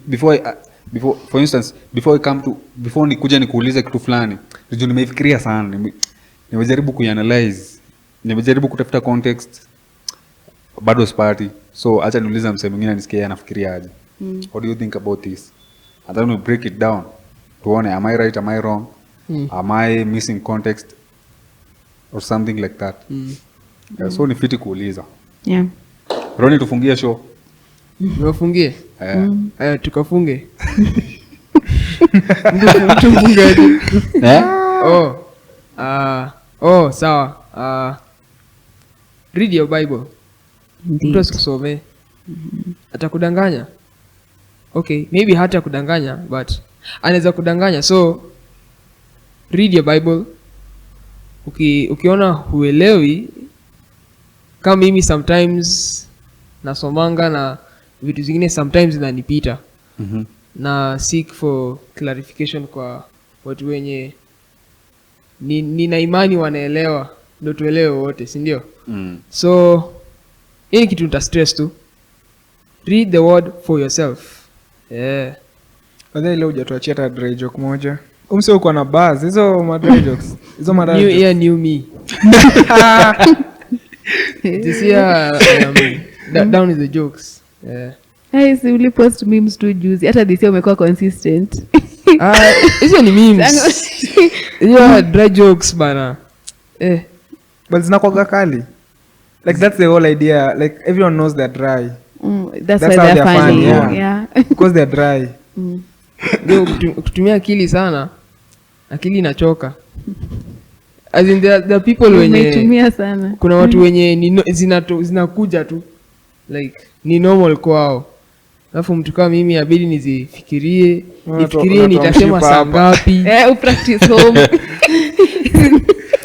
before for instance, before nikuja nikuulize kitu fulani, ndio nimeifikiria sana. Nimejaribu kuanalyze. Nimejaribu kutafuta context. Bado sipati. So acha niulize msemo mwingine nisikie anafikiria aje. What do you think about this? And then we break it down. Tuone, am I right, am I wrong? Am I missing context or something like that? So ni fiti kuuliza. Yeah. Roni, tufungie show. Niwafungie? Tukafunge. Sawa. Read your Bible. Indeed. Mtu asikusomee. Atakudanganya. Okay, maybe hata kudanganya, but anaweza kudanganya. So read your Bible. Ukiona huelewi, kama mimi sometimes nasomanga na vitu zingine sometimes zinanipita. Na seek for clarification kwa watu wenye nina imani wanaelewa, ndio tuelewe wote, si ndio? So hii kitu nita stress tu. Read the word for yourself. Yeah. Baadaye leo hujatuachia hata dry joke moja. Umse uko na buzz hizo ma dry jokes. Hizo ma New dry jokes. year, new me. This year, down is the jokes. Yeah. Hey, si uli post memes tu juzi. Hata this year umekuwa consistent. Hizo ni memes. Hizo dry jokes bana. But zinakuwaga kali. Like that's the whole idea. Like everyone knows they're dry. That's That's why how they're they're funny. funny, Yeah. Because they're dry. Ndio ukitumia akili sana, akili inachoka. As in there are people wenye Umeitumia sana. kuna watu wenye zinakuja tu like ni normal kwao. Alafu mtu kama mimi abidi nifikirie nitasema saa ngapi. Upractice home.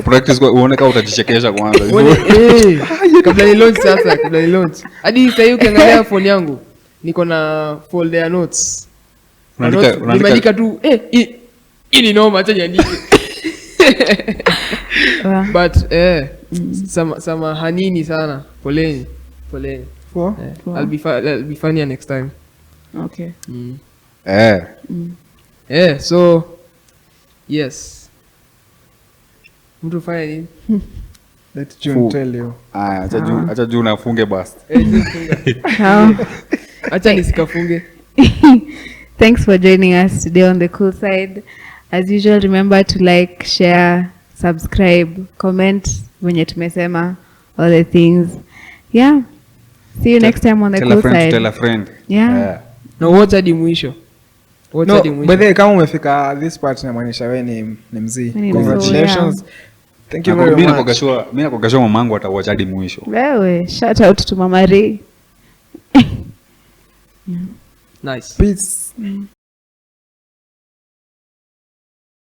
Practice kwa uone kama utajichekesha kwanza. Kabla ni launch. Hadi sasa hivi ukiangalia phone yangu niko na folder ya notes. Nimeandika tu hii ni noma, acha niandike. But samahanini sana. Poleni. I'll be funnier next time. Okay. So yes. Mtu fanya nini? Let June tell you. Acha juu nafunge basi. Acha nisikafunge. Thanks for joining us today on The Cool Side. As usual, remember to like, share, subscribe, comment wenye tumesema, all the things. Yeah. See you next time on The Cool Side. Tell a friend. Yeah. No, watch hadi mwisho. No, by the way, kama umefika this part inamaanisha wewe ni mzee. Ni Congratulations. Thank you very much. Mimi nakogashwa mamangu atawatch hadi mwisho. Wewe, shout out to Mama Ray. Nice. Peace.